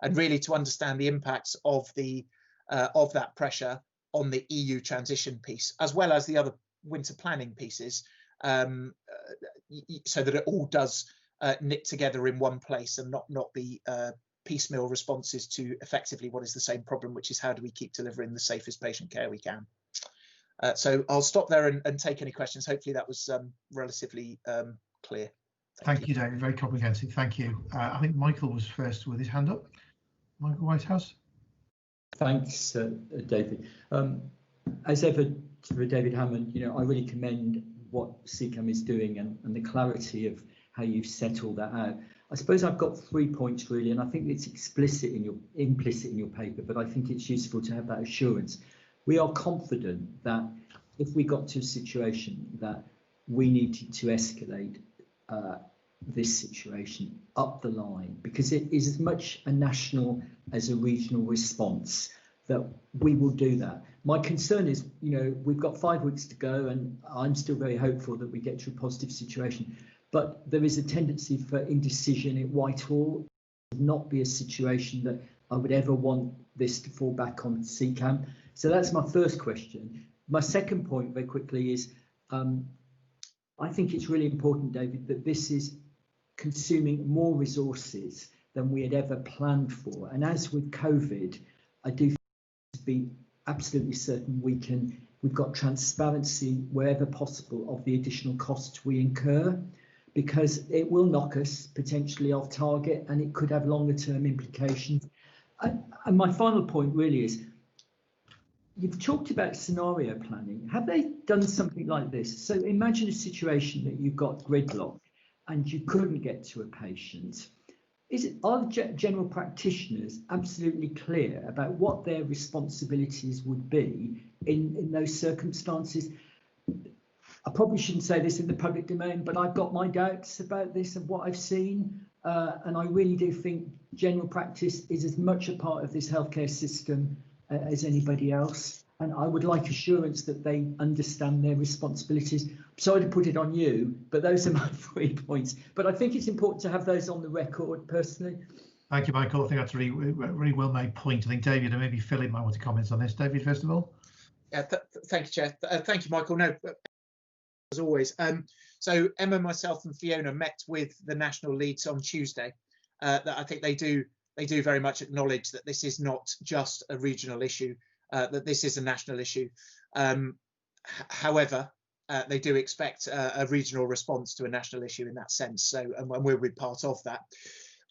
and really to understand the impacts of that pressure on the EU transition piece, as well as the other winter planning pieces, so that it all does knit together in one place and not be piecemeal responses to effectively what is the same problem, which is how do we keep delivering the safest patient care we can. So I'll stop there and take any questions. Hopefully that was relatively clear. Thank you, David. Very comprehensive. Thank you. I think Michael was first with his hand up. Michael Whitehouse. Thanks, David. As ever, for David Hammond, I really commend what CCAM is doing and the clarity of how you've set all that out. I suppose I've got 3 points really, and I think it's implicit in your paper, but I think it's useful to have that assurance. We are confident that if we got to a situation that we needed to escalate this situation up the line, because it is as much a national as a regional response, that we will do that. My concern is, we've got 5 weeks to go, and I'm still very hopeful that we get to a positive situation. But there is a tendency for indecision at Whitehall. It would not be a situation that I would ever want this to fall back on CCAM. So that's my first question. My second point, very quickly, is I think it's really important, David, that this is consuming more resources than we had ever planned for. And as with COVID, I do think to be absolutely certain we've got transparency wherever possible of the additional costs we incur, because it will knock us potentially off target and it could have longer term implications. And my final point really is, you've talked about scenario planning. Have they done something like this? So imagine a situation that you've got gridlock and you couldn't get to a patient. Are the general practitioners absolutely clear about what their responsibilities would be in those circumstances? I probably shouldn't say this in the public domain, but I've got my doubts about this and what I've seen. And I really do think general practice is as much a part of this healthcare system as anybody else. And I would like assurance that they understand their responsibilities. I'm sorry to put it on you, but those are my 3 points. But I think it's important to have those on the record personally. Thank you, Michael. I think that's a really well made point. I think David and maybe Philip might want to comment on this. David, first of all. Yeah, thank you, Chair. Thank you, Michael. No, as always. So Emma, myself and Fiona met with the national leads on Tuesday. That I think they do very much acknowledge that this is not just a regional issue, that this is a national issue. However, they do expect a regional response to a national issue in that sense. So, and we'll be part of that.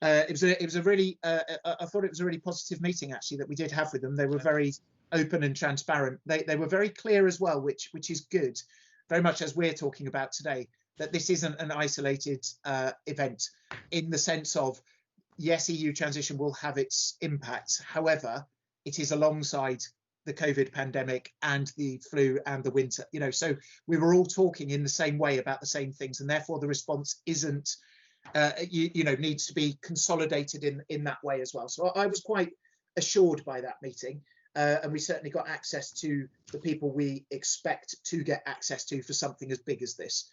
It was a really, I thought it was a really positive meeting actually that we did have with them. They were very open and transparent. They were very clear as well, which is good. Very much as we're talking about today, that this isn't an isolated event in the sense of, yes, EU transition will have its impacts. However, it is alongside the COVID pandemic and the flu and the winter, so we were all talking in the same way about the same things, and therefore the response isn't, needs to be consolidated in that way as well. So I was quite assured by that meeting, and we certainly got access to the people we expect to get access to for something as big as this.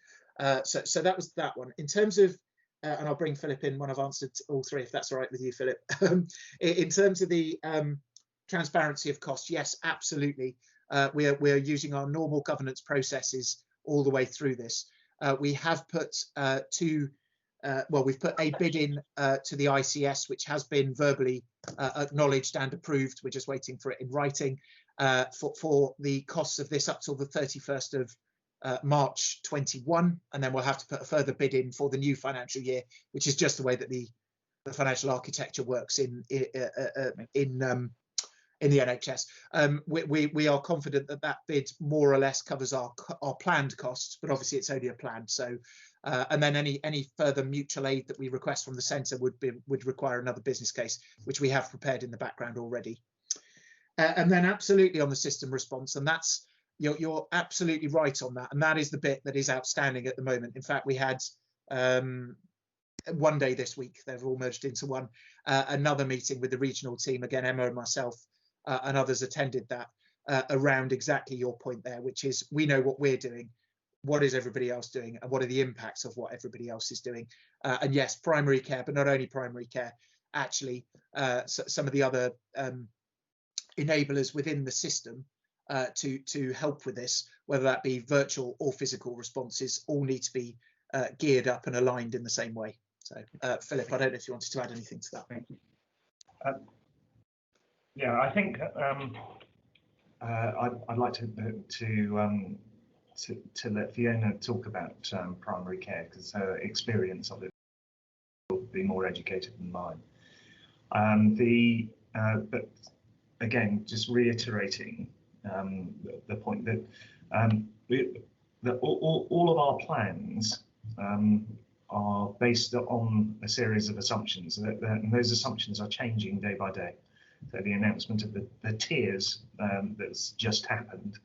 So that was that one. In terms of, and I'll bring Philip in when I've answered all three, if that's all right with you, Philip. In terms of the transparency of costs, yes, absolutely. We are using our normal governance processes all the way through this. We have put we've put a bid in to the ICS, which has been verbally acknowledged and approved. We're just waiting for it in writing for the costs of this up till the 31st of March 21, and then we'll have to put a further bid in for the new financial year, which is just the way that the financial architecture works in the NHS. We are confident that that bid more or less covers our planned costs, but obviously it's only a plan. So, and then any further mutual aid that we request from the centre would require another business case, which we have prepared in the background already. And then absolutely on the system response, and that's you're absolutely right on that, and that is the bit that is outstanding at the moment. In fact, we had one day this week, they've all merged into one, another meeting with the regional team, again Emma and myself and others attended that, around exactly your point there, which is we know what we're doing, what is everybody else doing, and what are the impacts of what everybody else is doing. And yes, primary care, but not only primary care, actually some of the other enablers within the system to help with this, whether that be virtual or physical responses, all need to be geared up and aligned in the same way. So Philip, I don't know if you wanted to add anything to that. Thank you. Yeah, I think I'd like to let Fiona talk about primary care, because her experience of it will be more educated than mine. But again, just reiterating the point that all of our plans are based on a series of assumptions, and those assumptions are changing day by day. So the announcement of the tiers that's just happened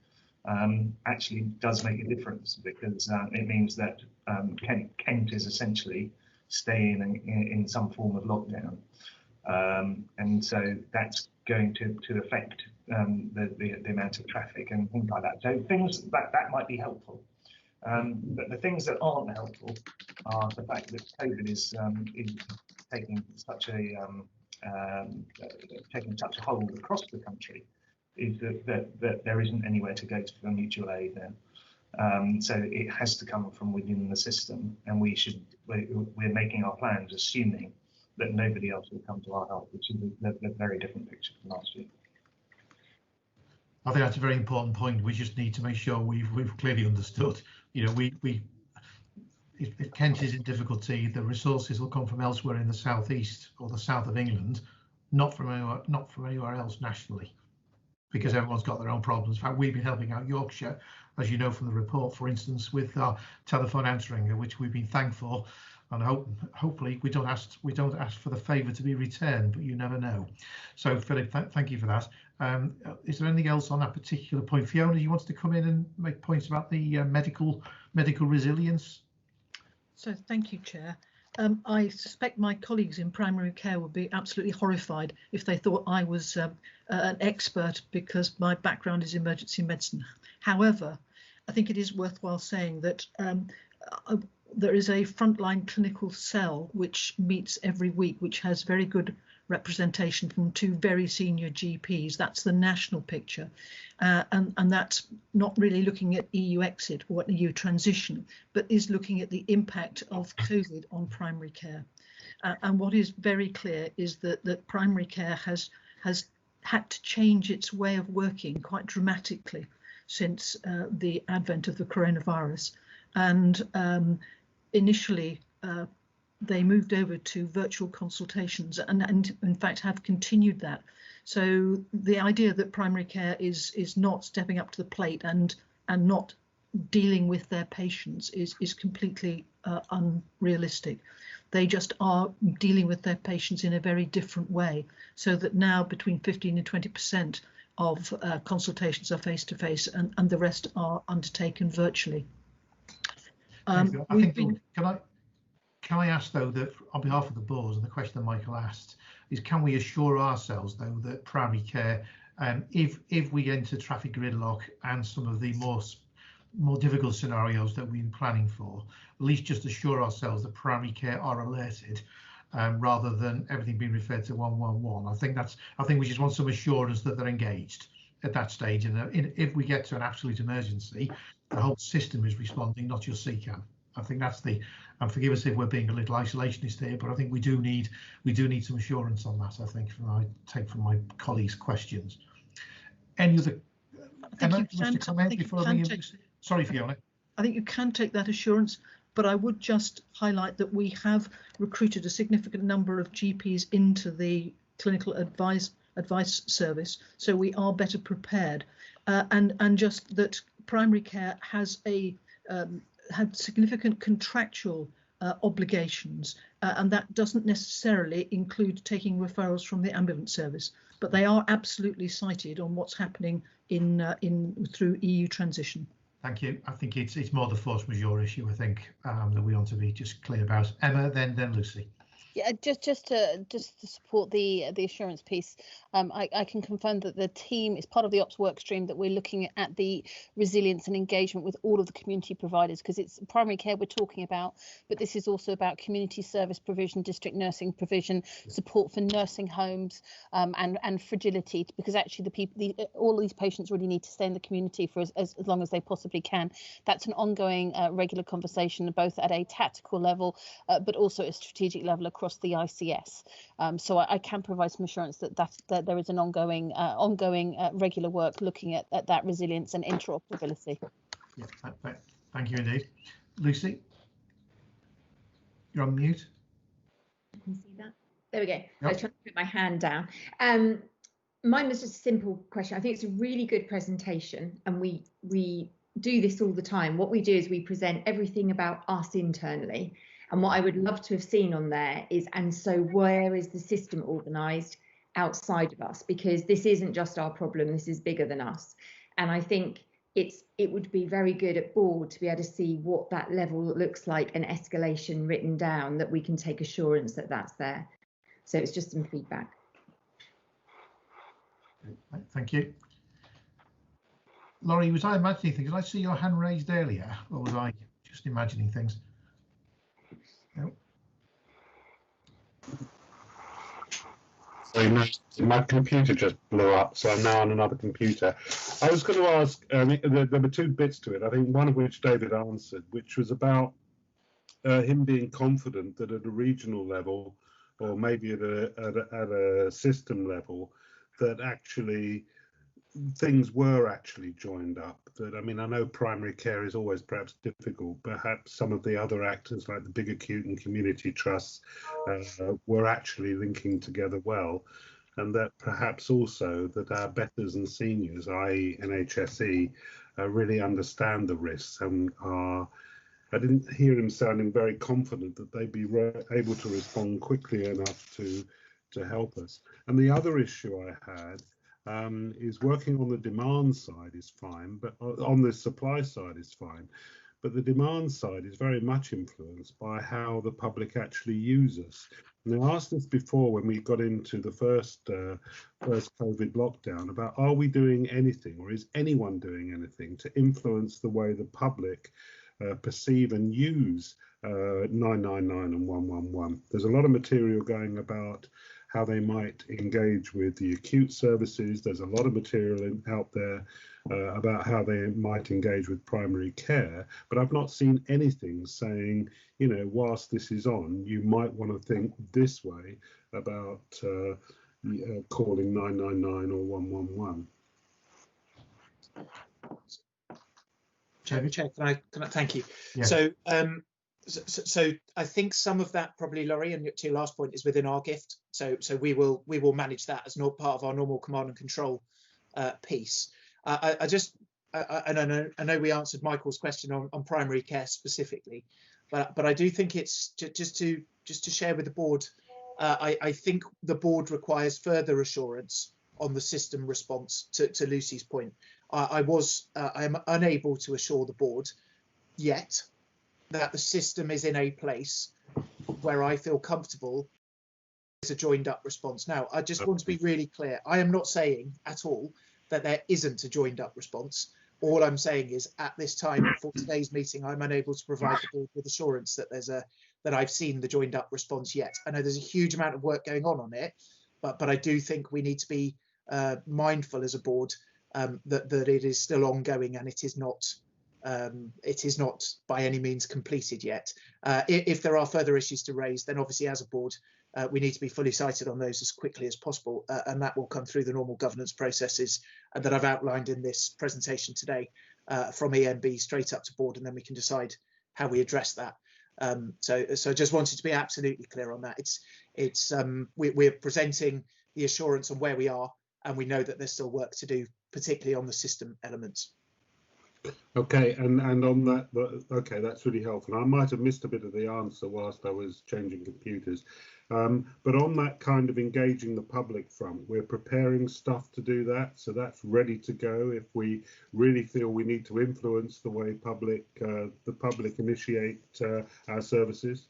actually does make a difference, because it means that Kent is essentially staying in some form of lockdown, and so that's going to affect the amount of traffic and things like that. So things that might be helpful. But the things that aren't helpful are the fact that COVID is taking such a hold across the country, is that there isn't anywhere to go for mutual aid now. So it has to come from within the system, and we're making our plans assuming that nobody else will come to our help, which is a very different picture from last year. I think that's a very important point. We just need to make sure we've clearly understood. You know, if Kent is in difficulty, the resources will come from elsewhere in the southeast or the south of England, not from anywhere else nationally, because everyone's got their own problems. In fact, we've been helping out Yorkshire, as you know from the report, for instance, with our telephone answering, which we've been thanked for, and hopefully we don't ask for the favour to be returned, but you never know. So Philip, thank you for that. Is there anything else on that particular point? Fiona, you wanted to come in and make points about the medical resilience? So thank you, Chair. I suspect my colleagues in primary care would be absolutely horrified if they thought I was an expert, because my background is emergency medicine. However, I think it is worthwhile saying that there is a frontline clinical cell which meets every week, which has very good representation from two very senior GPs. That's the national picture, and that's not really looking at EU exit or EU transition, but is looking at the impact of COVID on primary care. And what is very clear is that primary care has had to change its way of working quite dramatically since the advent of the coronavirus. And initially, they moved over to virtual consultations and in fact have continued that. So the idea that primary care is not stepping up to the plate and not dealing with their patients is completely unrealistic. They just are dealing with their patients in a very different way, so that now between 15 and 20% of consultations are face-to-face, and the rest are undertaken virtually. Can I ask, though, that on behalf of the board, and the question that Michael asked is, can we assure ourselves, though, that primary care, if we enter traffic gridlock and some of the more difficult scenarios that we've been planning for, at least just assure ourselves that primary care are alerted, rather than everything being referred to 111. I think we just want some assurance that they're engaged at that stage, and if we get to an absolute emergency, the whole system is responding, not just CCAM. I think that's and forgive us if we're being a little isolationist here, but I think we do need some assurance on that. I think I take from my colleagues' questions. Any other? Emma, sorry, Fiona. I think you can take that assurance, but I would just highlight that we have recruited a significant number of GPs into the clinical advice service, so we are better prepared, and just that primary care has had significant contractual obligations, and that doesn't necessarily include taking referrals from the ambulance service, but they are absolutely cited on what's happening through EU transition. Thank you. I think it's more the force majeure issue, I think, that we want to be just clear about. Emma, then Lucy. Yeah, just to support the assurance piece, I can confirm that the team is part of the ops work stream, that we're looking at the resilience and engagement with all of the community providers, because it's primary care we're talking about, but this is also about community service provision, district nursing provision, support for nursing homes, and fragility, because actually all these patients really need to stay in the community for as long as they possibly can. That's an ongoing regular conversation, both at a tactical level, but also at a strategic level across the ICS. So I can provide some assurance that there is an ongoing regular work looking at that resilience and interoperability. Yeah, thank you indeed. Lucy, you're on mute. You can see that. There we go. Yep. I was trying to put my hand down. mine was just a simple question. I think it's a really good presentation, and we do this all the time. What we do is we present everything about us internally, and what I would love to have seen on there is, and so where is the system organised outside of us? Because this isn't just our problem, this is bigger than us. And I think it would be very good at board to be able to see what that level looks like, an escalation written down, that we can take assurance that that's there. So it's just some feedback. Thank you. Laurie, was I imagining things? Did I see your hand raised earlier, or was I just imagining things? No. So no, my computer just blew up, so I'm now on another computer. I was going to ask, there were two bits to it, I think one of which David answered, which was about him being confident that at a regional level, or maybe at a system level, that actually things were actually joined up. That, I mean, I know primary care is always perhaps difficult, perhaps some of the other actors like the big acute and community trusts were actually linking together well, and that perhaps also that our betters and seniors, i.e. NHSE, really understand the risks and are. I didn't hear him sounding very confident that they'd be able to respond quickly enough to help us. And the other issue I had is working on the demand side is fine, but on the supply side is fine. But the demand side is very much influenced by how the public actually use us. And I asked this before when we got into the first COVID lockdown about, are we doing anything, or is anyone doing anything to influence the way the public perceive and use 999 and 111. There's a lot of material going about how they might engage with the acute services. There's a lot of material out there about how they might engage with primary care, but I've not seen anything saying, you know, whilst this is on, you might want to think this way about calling 999 or 111. Chair, can I thank you? Yeah. So I think some of that probably, Laurie, and to your last point, is within our gift. So we will manage that as not part of our normal command and control piece. I know we answered Michael's question on primary care specifically, but I do think it's just to share with the board. I think the board requires further assurance on the system response to Lucy's point. I am unable to assure the board yet that the system is in a place where I feel comfortable it's a joined up response. Now, I just want to be really clear. I am not saying at all that there isn't a joined up response. All I'm saying is at this time for today's meeting, I'm unable to provide the board with assurance that that I've seen the joined up response yet. I know there's a huge amount of work going on it, but I do think we need to be mindful as a board that it is still ongoing and it is not by any means completed yet. If there are further issues to raise, then obviously as a board we need to be fully cited on those as quickly as possible, and that will come through the normal governance processes that I've outlined in this presentation today, from EMB straight up to board, and then we can decide how we address that. So I just wanted to be absolutely clear on that. We're presenting the assurance on where we are, and we know that there's still work to do, particularly on the system elements. Okay, and on that, okay, that's really helpful. I might have missed a bit of the answer whilst I was changing computers, but on that kind of engaging the public front, we're preparing stuff to do that, so that's ready to go if we really feel we need to influence the way the public initiate our services.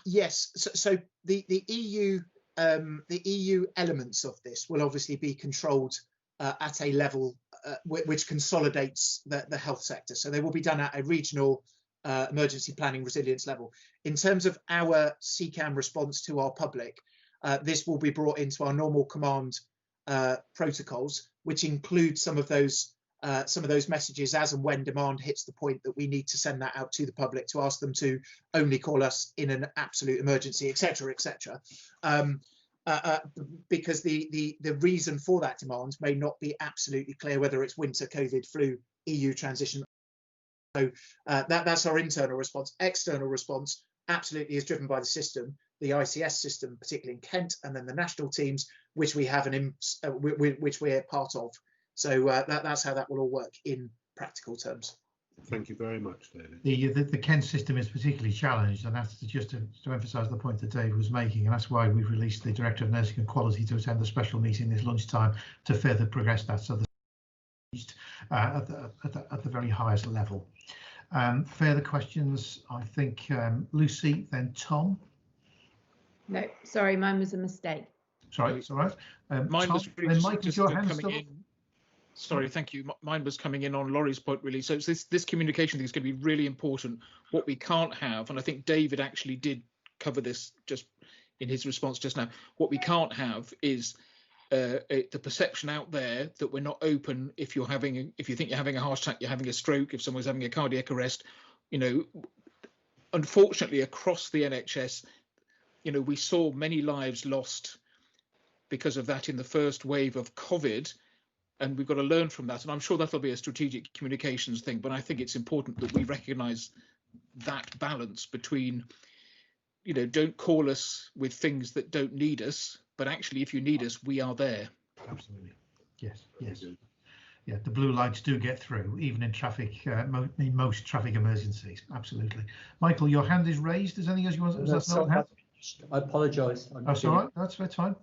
Yes, so the EU elements of this will obviously be controlled at a level which consolidates the health sector. So they will be done at a regional emergency planning resilience level. In terms of our CCAM response to our public, this will be brought into our normal command protocols, which include some of those messages as and when demand hits the point that we need to send that out to the public to ask them to only call us in an absolute emergency, etc., etc. Because the reason for that demand may not be absolutely clear, whether it's winter, COVID, flu, EU transition. So that's our internal response. External response absolutely is driven by the system, the ICS system, particularly in Kent, and then the national teams, which we have which we're part of. So that's how that will all work in practical terms. Thank you very much, David. The Kent system is particularly challenged, and that's just to emphasise the point that David was making, and that's why we've released the Director of Nursing and Quality to attend the special meeting this lunchtime to further progress that, so at the very highest level. Further questions? I think Lucy, then Tom. No, sorry, mine was a mistake. Sorry, it's all right. Mine Tom, was really just your hand coming in. Sorry, thank you. Mine was coming in on Laurie's point, really. So it's this communication thing is going to be really important. What we can't have, and I think David actually did cover this just in his response just now, what we can't have is the perception out there that we're not open if you think you're having a heart attack, you're having a stroke, if someone's having a cardiac arrest. You know, unfortunately, across the NHS, you know, we saw many lives lost because of that in the first wave of COVID. And we've got to learn from that. And I'm sure that'll be a strategic communications thing. But I think it's important that we recognise that balance between, you know, don't call us with things that don't need us. But actually, if you need us, we are there. Absolutely. Yes. Yes. Yeah. The blue lights do get through, even in traffic, in most traffic emergencies. Absolutely. Michael, your hand is raised. Is anything else you want? I apologise. That's all right. That's fine.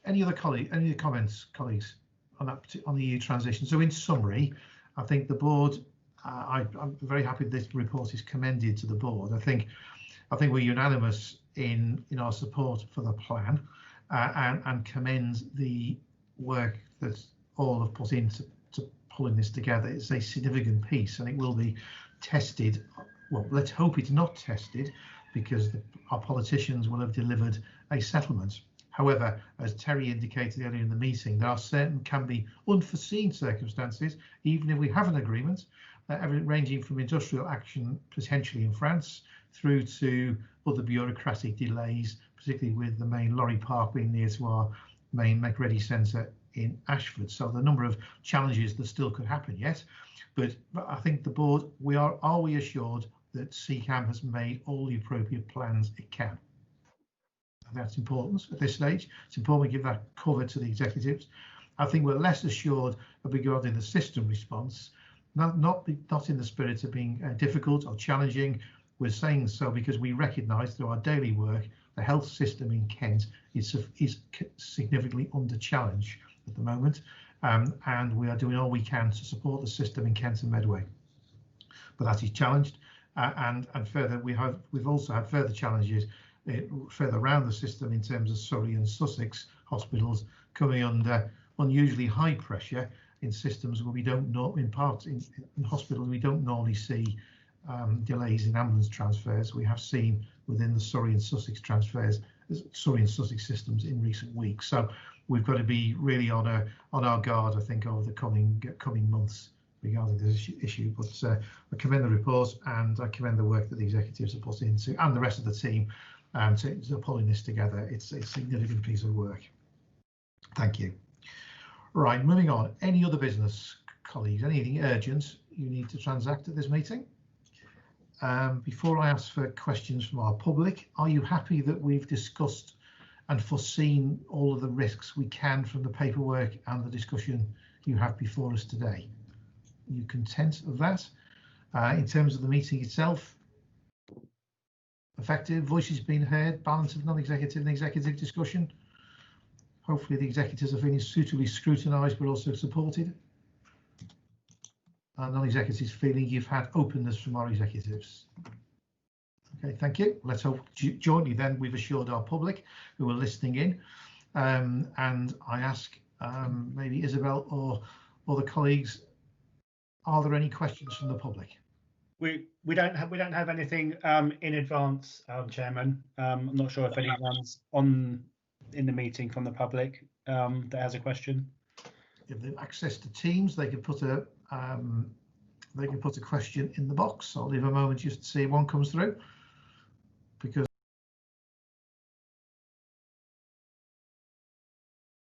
Any other comments, colleagues? On the EU transition. So in summary, I think the board, I'm very happy this report is commended to the board. I think we're unanimous in our support for the plan and commend the work that all have put into pulling this together. It's a significant piece and it will be tested. Well, let's hope it's not tested because our politicians will have delivered a settlement. However, as Terry indicated earlier in the meeting, there are can be unforeseen circumstances, even if we have an agreement, ranging from industrial action potentially in France through to other bureaucratic delays, particularly with the main lorry park being near to our main Make Ready Centre in Ashford. So the number of challenges that still could happen yet. But I think the board, are we assured that CCAM has made all the appropriate plans it can? That's important at this stage. It's important we give that cover to the executives. I think we're less assured regarding the system response, not in the spirit of being difficult or challenging. We're saying so because we recognise through our daily work the health system in Kent is significantly under challenge at the moment, and we are doing all we can to support the system in Kent and Medway. But that is challenged, and further we've also had further challenges further around the system in terms of Surrey and Sussex hospitals coming under unusually high pressure in systems where we don't know, in hospitals we don't normally see delays in ambulance transfers. We have seen within the Surrey and Sussex systems in recent weeks. So we've got to be really on our guard, I think, over the coming months regarding this issue. But I commend the report and I commend the work that the executives have put into and the rest of the team to pulling this together. It's a significant piece of work. Thank you. Right, moving on. Any other business, colleagues? Anything urgent you need to transact at this meeting? Before I ask for questions from our public, are you happy that we've discussed and foreseen all of the risks we can from the paperwork and the discussion you have before us today? Are you content of that? In terms of the meeting itself, effective, voices being heard, balance of non-executive and executive discussion. Hopefully the executives are feeling suitably scrutinised but also supported. And non-executives feeling you've had openness from our executives. Okay, thank you. Let's hope jointly then we've assured our public who are listening in. And I ask maybe Isabel or the colleagues, are there any questions from the public? We don't have anything in advance, Chairman. I'm not sure if anyone's in the meeting from the public that has a question. If they have access to Teams, they can put a question in the box. I'll leave a moment just to see if one comes through, because